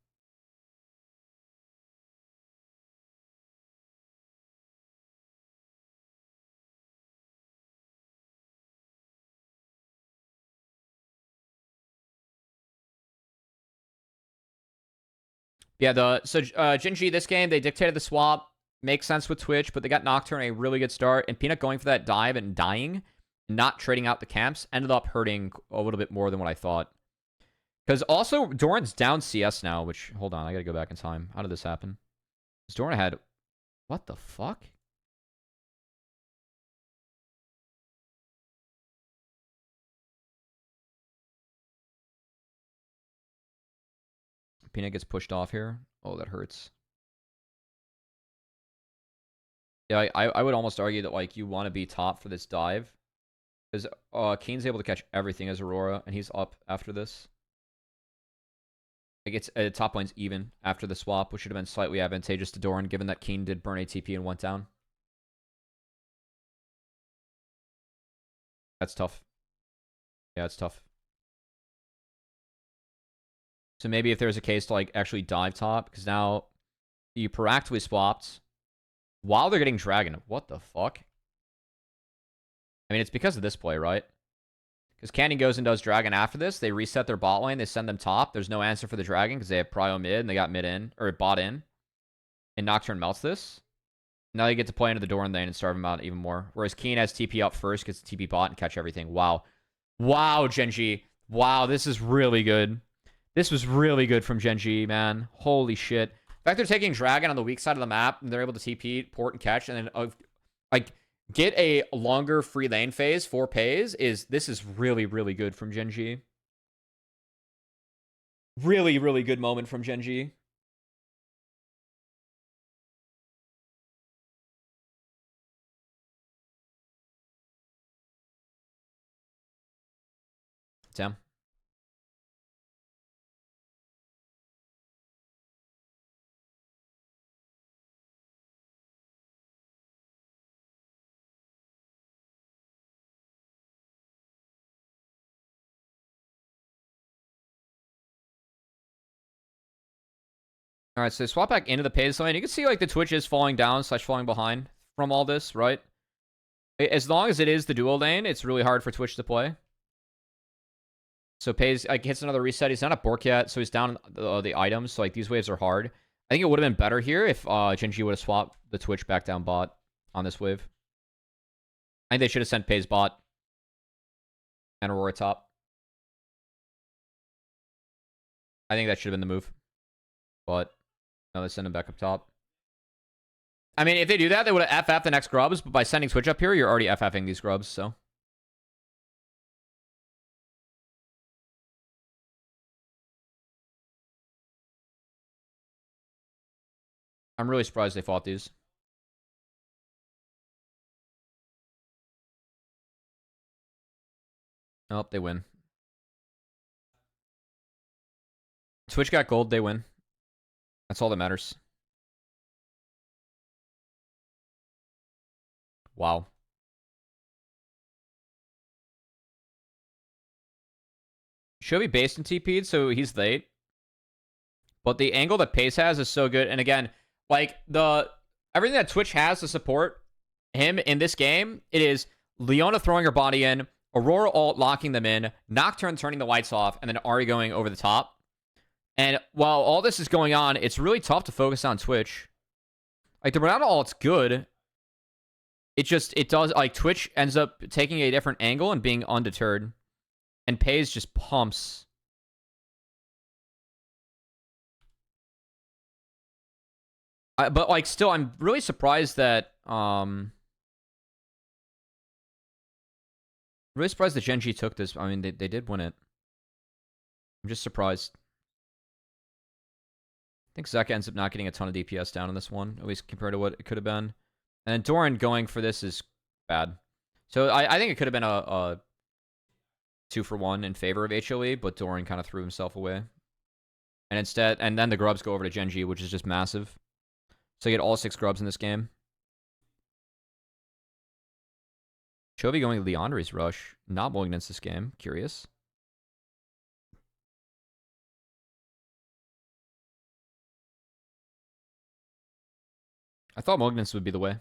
Yeah, so Genji this game, they dictated the swap. Makes sense with Twitch, but they got Nocturne a really good start. And Peanut going for that dive and dying, not trading out the camps, ended up hurting a little bit more than what I thought. Because also, Doran's down CS now, which, hold on, I gotta go back in time. How did this happen? Because Doran had, what the fuck? Peanut gets pushed off here. Oh, that hurts. Yeah, I would almost argue that, like, you want to be top for this dive. Because Keen's able to catch everything as Aurora, and he's up after this. Like, it's top lane's even after the swap, which should have been slightly advantageous to Doran, given that Keen did burn ATP and went down. That's tough. Yeah, it's tough. So maybe if there's a case to, like, actually dive top, because now you proactively swapped while they're getting Dragon. What the fuck? I mean, it's because of this play, right? Because Canyon goes and does Dragon after this. They reset their bot lane. They send them top. There's no answer for the Dragon because they have Prio mid and they got mid in, or bot in. And Nocturne melts this. Now they get to play into the Doran lane and starve him out even more. Whereas Keen has TP up first, gets TP bot and catch everything. Wow. Wow, Genji. Wow, this is really good. This was really good from Genji, man. Holy shit. In fact, they're taking Dragon on the weak side of the map, and they're able to TP, port, and catch, and then, like, get a longer free lane phase for Pays this is really, really good from Genji. Really, really good moment from Genji. Damn. All right, so swap back into the Pays lane. You can see like the Twitch is falling down / falling behind from all this, right? As long as it is the dual lane, it's really hard for Twitch to play. So Pays like hits another reset. He's not at Bork yet, so he's down the items. So like these waves are hard. I think it would have been better here if Genji would have swapped the Twitch back down bot on this wave. I think they should have sent Pays bot and Aurora top. I think that should have been the move. But no, they send him back up top. I mean, if they do that, they would have FF the next grubs, but by sending Twitch up here, you're already FFing these grubs, so. I'm really surprised they fought these. Oh, they win. Twitch got gold, they win. That's all that matters. Wow. Should be based in TP'd, so he's late. But the angle that Pace has is so good. And again, like everything that Twitch has to support him in this game, it is Leona throwing her body in, Aurora ult locking them in, Nocturne turning the lights off, and then Ari going over the top. And while all this is going on, it's really tough to focus on Twitch. Like the Renata ult's good. It does, like Twitch ends up taking a different angle and being undeterred. And Pays just pumps. But like still, I'm really surprised that really surprised that Genji took this. I mean, they did win it. I'm just surprised. I think Zeka ends up not getting a ton of DPS down in this one, at least compared to what it could have been. And then Doran going for this is bad. So I think it could have been a 2-for-1 in favor of HLE, but Doran kind of threw himself away. And then the grubs go over to Genji, which is just massive. So you get all 6 grubs in this game. Chovy going to Leandre's rush. Not Malignance this game. Curious. I thought Malignance would be the way.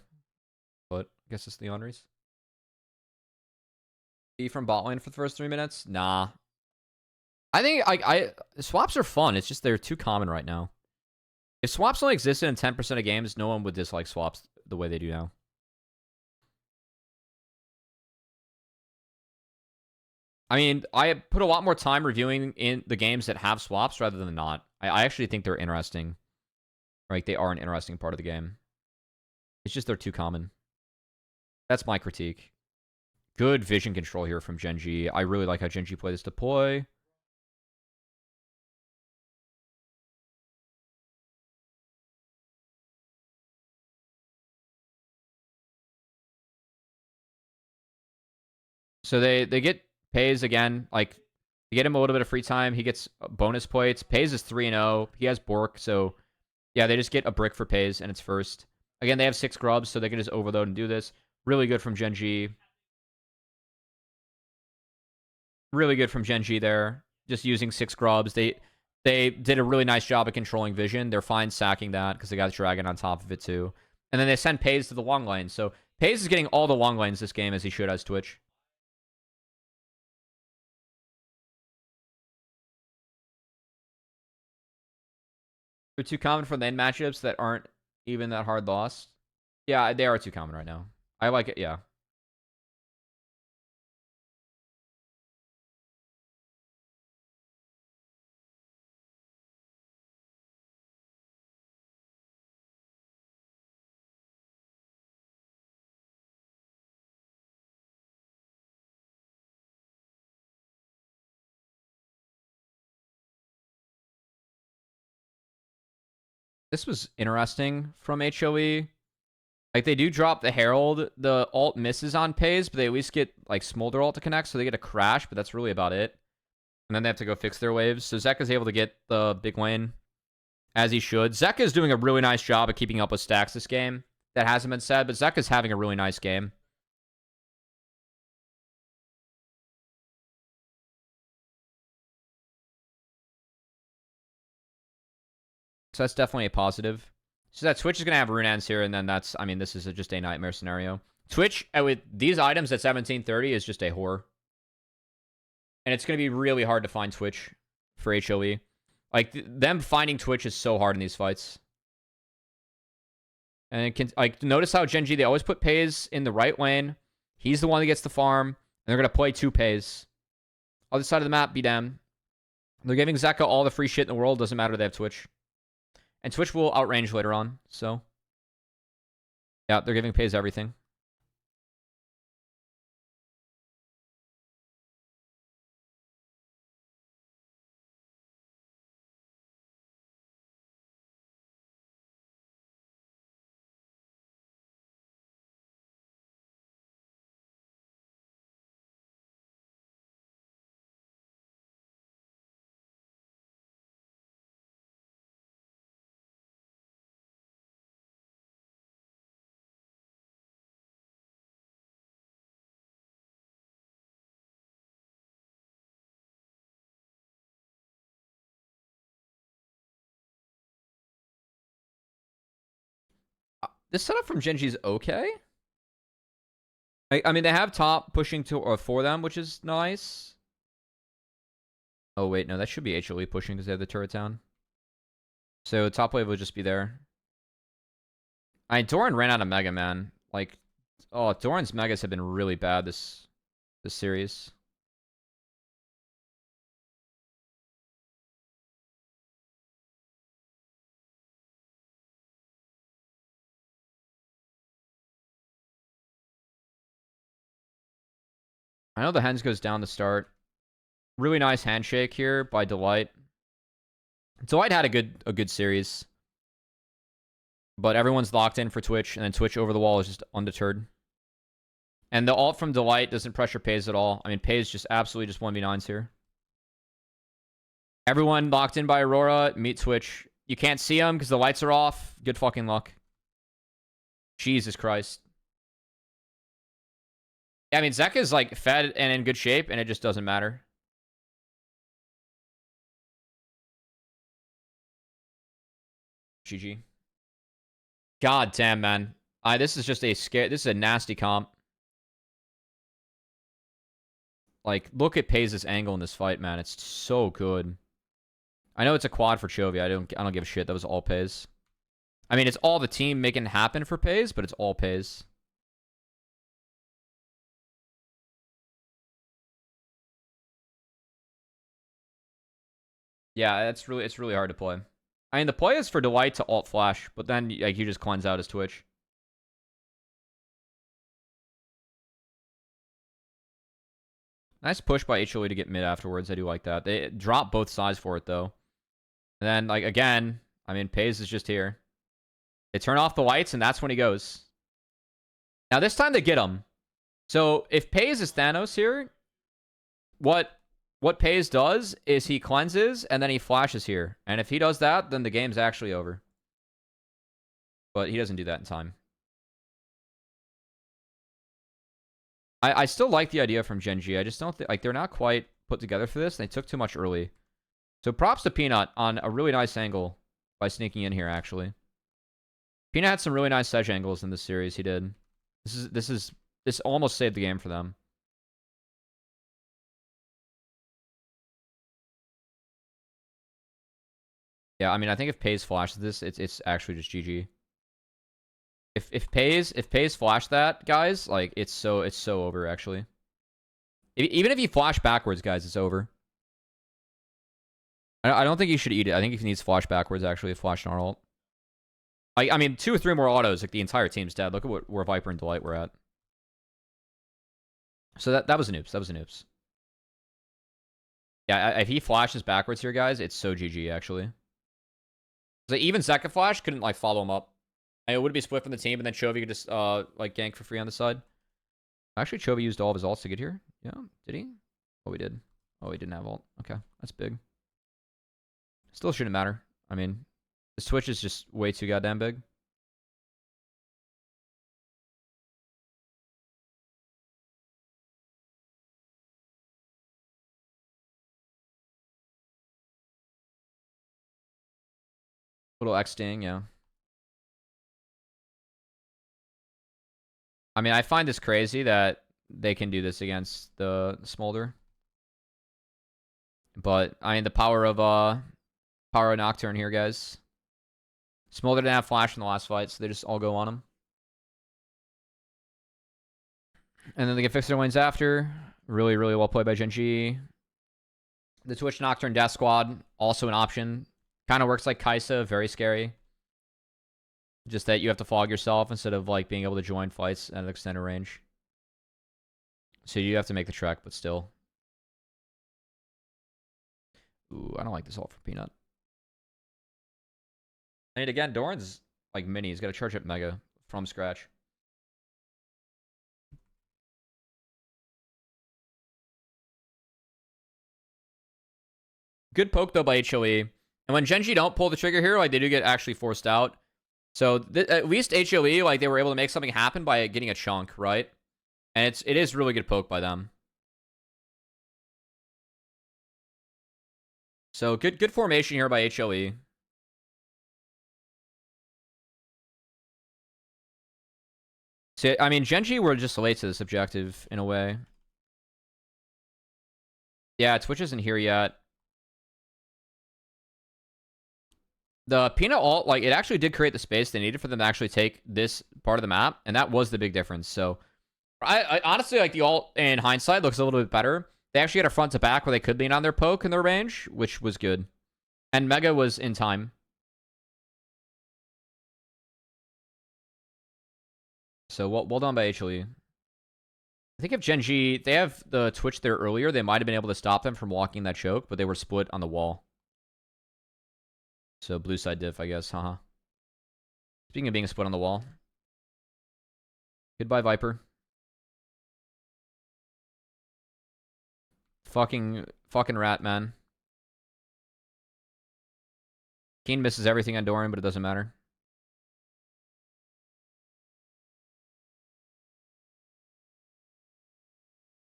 But I guess it's Leandre's. E from bot lane for the first 3 minutes? Nah. I think swaps are fun. It's just they're too common right now. If swaps only existed in 10% of games, no one would dislike swaps the way they do now. I mean, I put a lot more time reviewing in the games that have swaps rather than not. I actually think they're interesting. Like, they are an interesting part of the game. It's just they're too common. That's my critique. Good vision control here from Genji. I really like how Genji played this deploy. So they get Pays again. Like, you get him a little bit of free time. He gets bonus points. Pays is 3-0. He has Bork, so yeah, they just get a brick for Pays, and it's first. Again, they have 6 grubs, so they can just overload and do this. Really good from Genji. Really good from Genji there. Just using 6 grubs. They did a really nice job of controlling vision. They're fine sacking that because they got Dragon on top of it too. And then they send Pays to the long lane. So Pays is getting all the long lanes this game as he should as Twitch. They're too common for lane matchups that aren't even that hard lost. Yeah, they are too common right now. I like it, yeah. This was interesting from HLE. Like, they do drop the Herald. The ult misses on Pays, but they at least get, like, Smolder ult to connect, so they get a crash, but that's really about it. And then they have to go fix their waves. So Zeka's able to get the big lane, as he should. Zeka is doing a really nice job of keeping up with stacks this game. That hasn't been said, but Zeka's having a really nice game. So that's definitely a positive. So that Twitch is going to have Runeans here, and then that's, I mean, this is just a nightmare scenario. Twitch, with these items at 1730, is just a horror. And it's going to be really hard to find Twitch for HLE. Like, them finding Twitch is so hard in these fights. And it can, like, notice how Genji, they always put Pays in the right lane. He's the one that gets the farm. And they're going to play 2 Pays. Other side of the map, be damned. They're giving Zeka all the free shit in the world. Doesn't matter, they have Twitch. And Twitch will outrange later on, so. Yeah, they're giving Pays everything. This setup from Genji is okay. I mean, they have top pushing to for them, which is nice. Oh, wait, no, that should be HLE pushing because they have the turret down. So top wave will just be there. I mean, Doran ran out of Mega, man. Like, oh, Doran's Megas have been really bad this series. I know the Hens goes down to start. Really nice handshake here by Delight. Delight had a good series. But everyone's locked in for Twitch, and then Twitch over the wall is just undeterred. And the ult from Delight doesn't pressure Pays at all. I mean, Pays just absolutely just 1v9s here. Everyone locked in by Aurora. Meet Twitch. You can't see them because the lights are off. Good fucking luck. Jesus Christ. Yeah, I mean, Zeka's like fed and in good shape, and it just doesn't matter. GG. God damn, man. This is just a scare. This is a nasty comp. Like, look at Pays' angle in this fight, man. It's so good. I know it's a quad for Chovy. I don't give a shit. That was all Pays. I mean, it's all the team making it happen for Pays, but it's all Pays. Yeah, it's really hard to play. I mean, the play is for Delight to alt flash, but then like you just cleanse out his Twitch. Nice push by HLE to get mid afterwards. I do like that. They drop both sides for it, though. And then, like, again, I mean, Pays is just here. They turn off the lights, and that's when he goes. Now, this time they get him. So, if Pays is Thanos here, what Pays does is he cleanses, and then he flashes here. And if he does that, then the game's actually over. But he doesn't do that in time. I still like the idea from Genji. I just don't think, like, they're not quite put together for this. They took too much early. So props to Peanut on a really nice angle by sneaking in here, actually. Peanut had some really nice sedge angles in this series. He did. This almost saved the game for them. Yeah, I mean, I think if Pays flashes this, it's actually just GG. If Pays flash that, guys, like it's so over actually. Even if you flash backwards, guys, it's over. I don't think he should eat it. I think he needs flash backwards actually. If flash and ult. I mean, 2 or 3 more autos, like the entire team's dead. Look at where Viper and Delight were at. So that was an oops. That was an oops. Yeah, if he flashes backwards here, guys, it's so GG actually. So even Second Flash couldn't like follow him up. And it would be split from the team, and then Chovy could just like gank for free on the side. Actually, Chovy used all of his ults to get here. Yeah, did he? Oh, he did. Oh, he didn't have ult. Okay, that's big. Still shouldn't matter. I mean, this Twitch is just way too goddamn big. Little X ding, yeah. I mean, I find this crazy that they can do this against the Smolder. But I mean, the power of Nocturne here, guys. Smolder didn't have flash in the last fight, so they just all go on him. And then they get Fixer wins after. Really, really well played by Genji. The Twitch Nocturne Death Squad, also an option. Kind of works like Kaisa, very scary. Just that you have to fog yourself instead of like being able to join fights at an extended range. So you have to make the trek, but still. Ooh, I don't like this ult for Peanut. I mean, again, Doran's like mini. He's got to charge up Mega from scratch. Good poke, though, by HLE. And when Genji don't pull the trigger here, like, they do get actually forced out. So, at least HLE, like, they were able to make something happen by getting a chunk, right? And it is really good poke by them. So, good formation here by HLE. See, I mean, Genji were just late to this objective, in a way. Yeah, Twitch isn't here yet. The Peanut ult, like, it actually did create the space they needed for them to actually take this part of the map, and that was the big difference. So, I honestly, like, the ult in hindsight looks a little bit better. They actually had a front to back where they could lean on their poke in their range, which was good. And Mega was in time. So, well done by HLE. I think if Genji, they have the Twitch there earlier, they might have been able to stop them from walking that choke, but they were split on the wall. So, blue side diff, I guess, haha. Speaking of being split on the wall. Goodbye, Viper. Fucking rat, man. Keen misses everything on Doran, but it doesn't matter.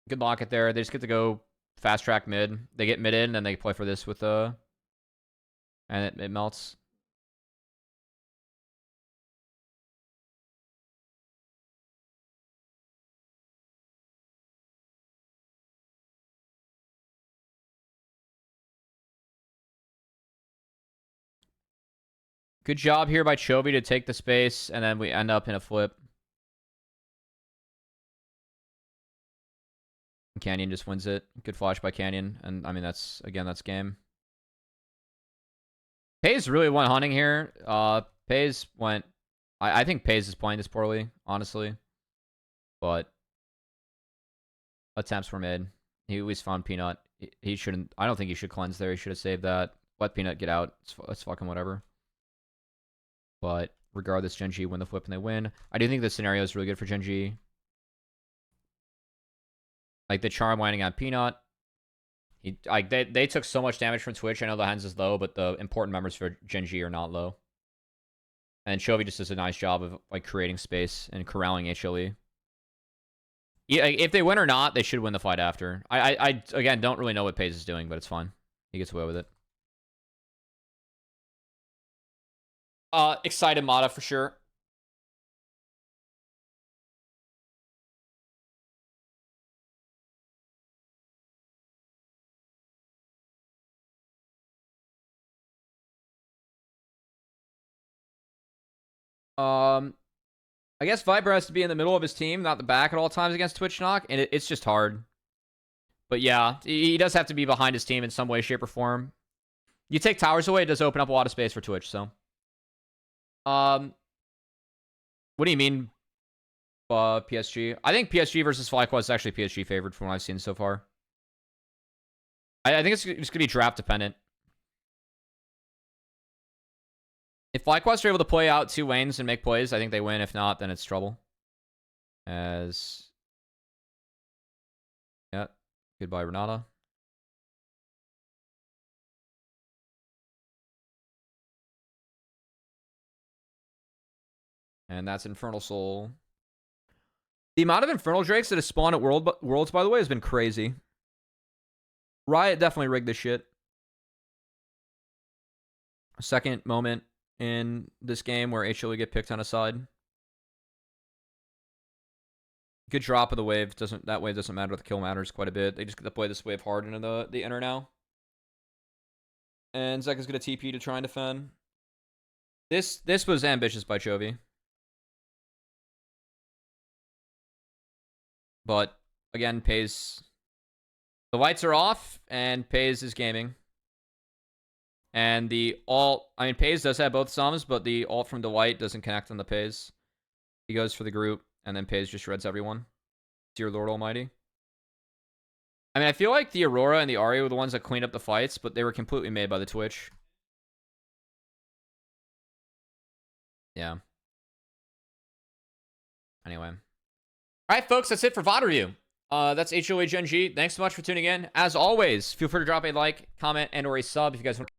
Good locket there. They just get to go fast track mid. They get mid in, and they play for this with and it melts. Good job here by Chovy to take the space, and then we end up in a flip. Canyon just wins it. Good flash by Canyon, and I mean that's game. Pays really went hunting here. Pays went. I think Pays is playing this poorly, honestly, but attempts were made. He always found Peanut. He shouldn't. I don't think he should cleanse there. He should have saved that. Let Peanut get out. It's fucking whatever. But regardless, Genji win the flip and they win. I do think this scenario is really good for Genji. Like the charm landing on Peanut. They took so much damage from Twitch. I know the Hens is low, but the important members for Genji are not low. And Chovy just does a nice job of like creating space and corralling HLE. Yeah, if they win or not, they should win the fight after. I again don't really know what Pays is doing, but it's fine. He gets away with it. Excited Mata for sure. I guess Viper has to be in the middle of his team, not the back at all times against Twitch Knock, and it's just hard. But yeah, he does have to be behind his team in some way, shape, or form. You take towers away, it does open up a lot of space for Twitch, so. What do you mean, PSG? I think PSG versus FlyQuad is actually PSG favored from what I've seen so far. I think it's going to be draft dependent. If FlyQuest are able to play out 2 lanes and make plays, I think they win. If not, then it's trouble. As... Yeah. Goodbye, Renata. And that's Infernal Soul. The amount of Infernal Drakes that have spawned at Worlds, by the way, has been crazy. Riot definitely rigged this shit. Second moment in this game where HLE get picked on a side. Good drop of the wave. That wave doesn't matter. The kill matters quite a bit. They just get to play this wave hard into the inner now. And Zek is going to TP to try and defend. This was ambitious by Chovy. But, again, Pays... The lights are off, and Pays is gaming. And the ult... I mean, Pays does have both sums, but the ult from Dwight doesn't connect on the Pays. He goes for the group, and then Pays just shreds everyone. Dear Lord Almighty. I mean, I feel like the Aurora and the Ahri were the ones that cleaned up the fights, but they were completely made by the Twitch. Yeah. Anyway. Alright, folks, that's it for VoD review. That's HLE Gen G. Thanks so much for tuning in. As always, feel free to drop a like, comment, and or a sub if you guys want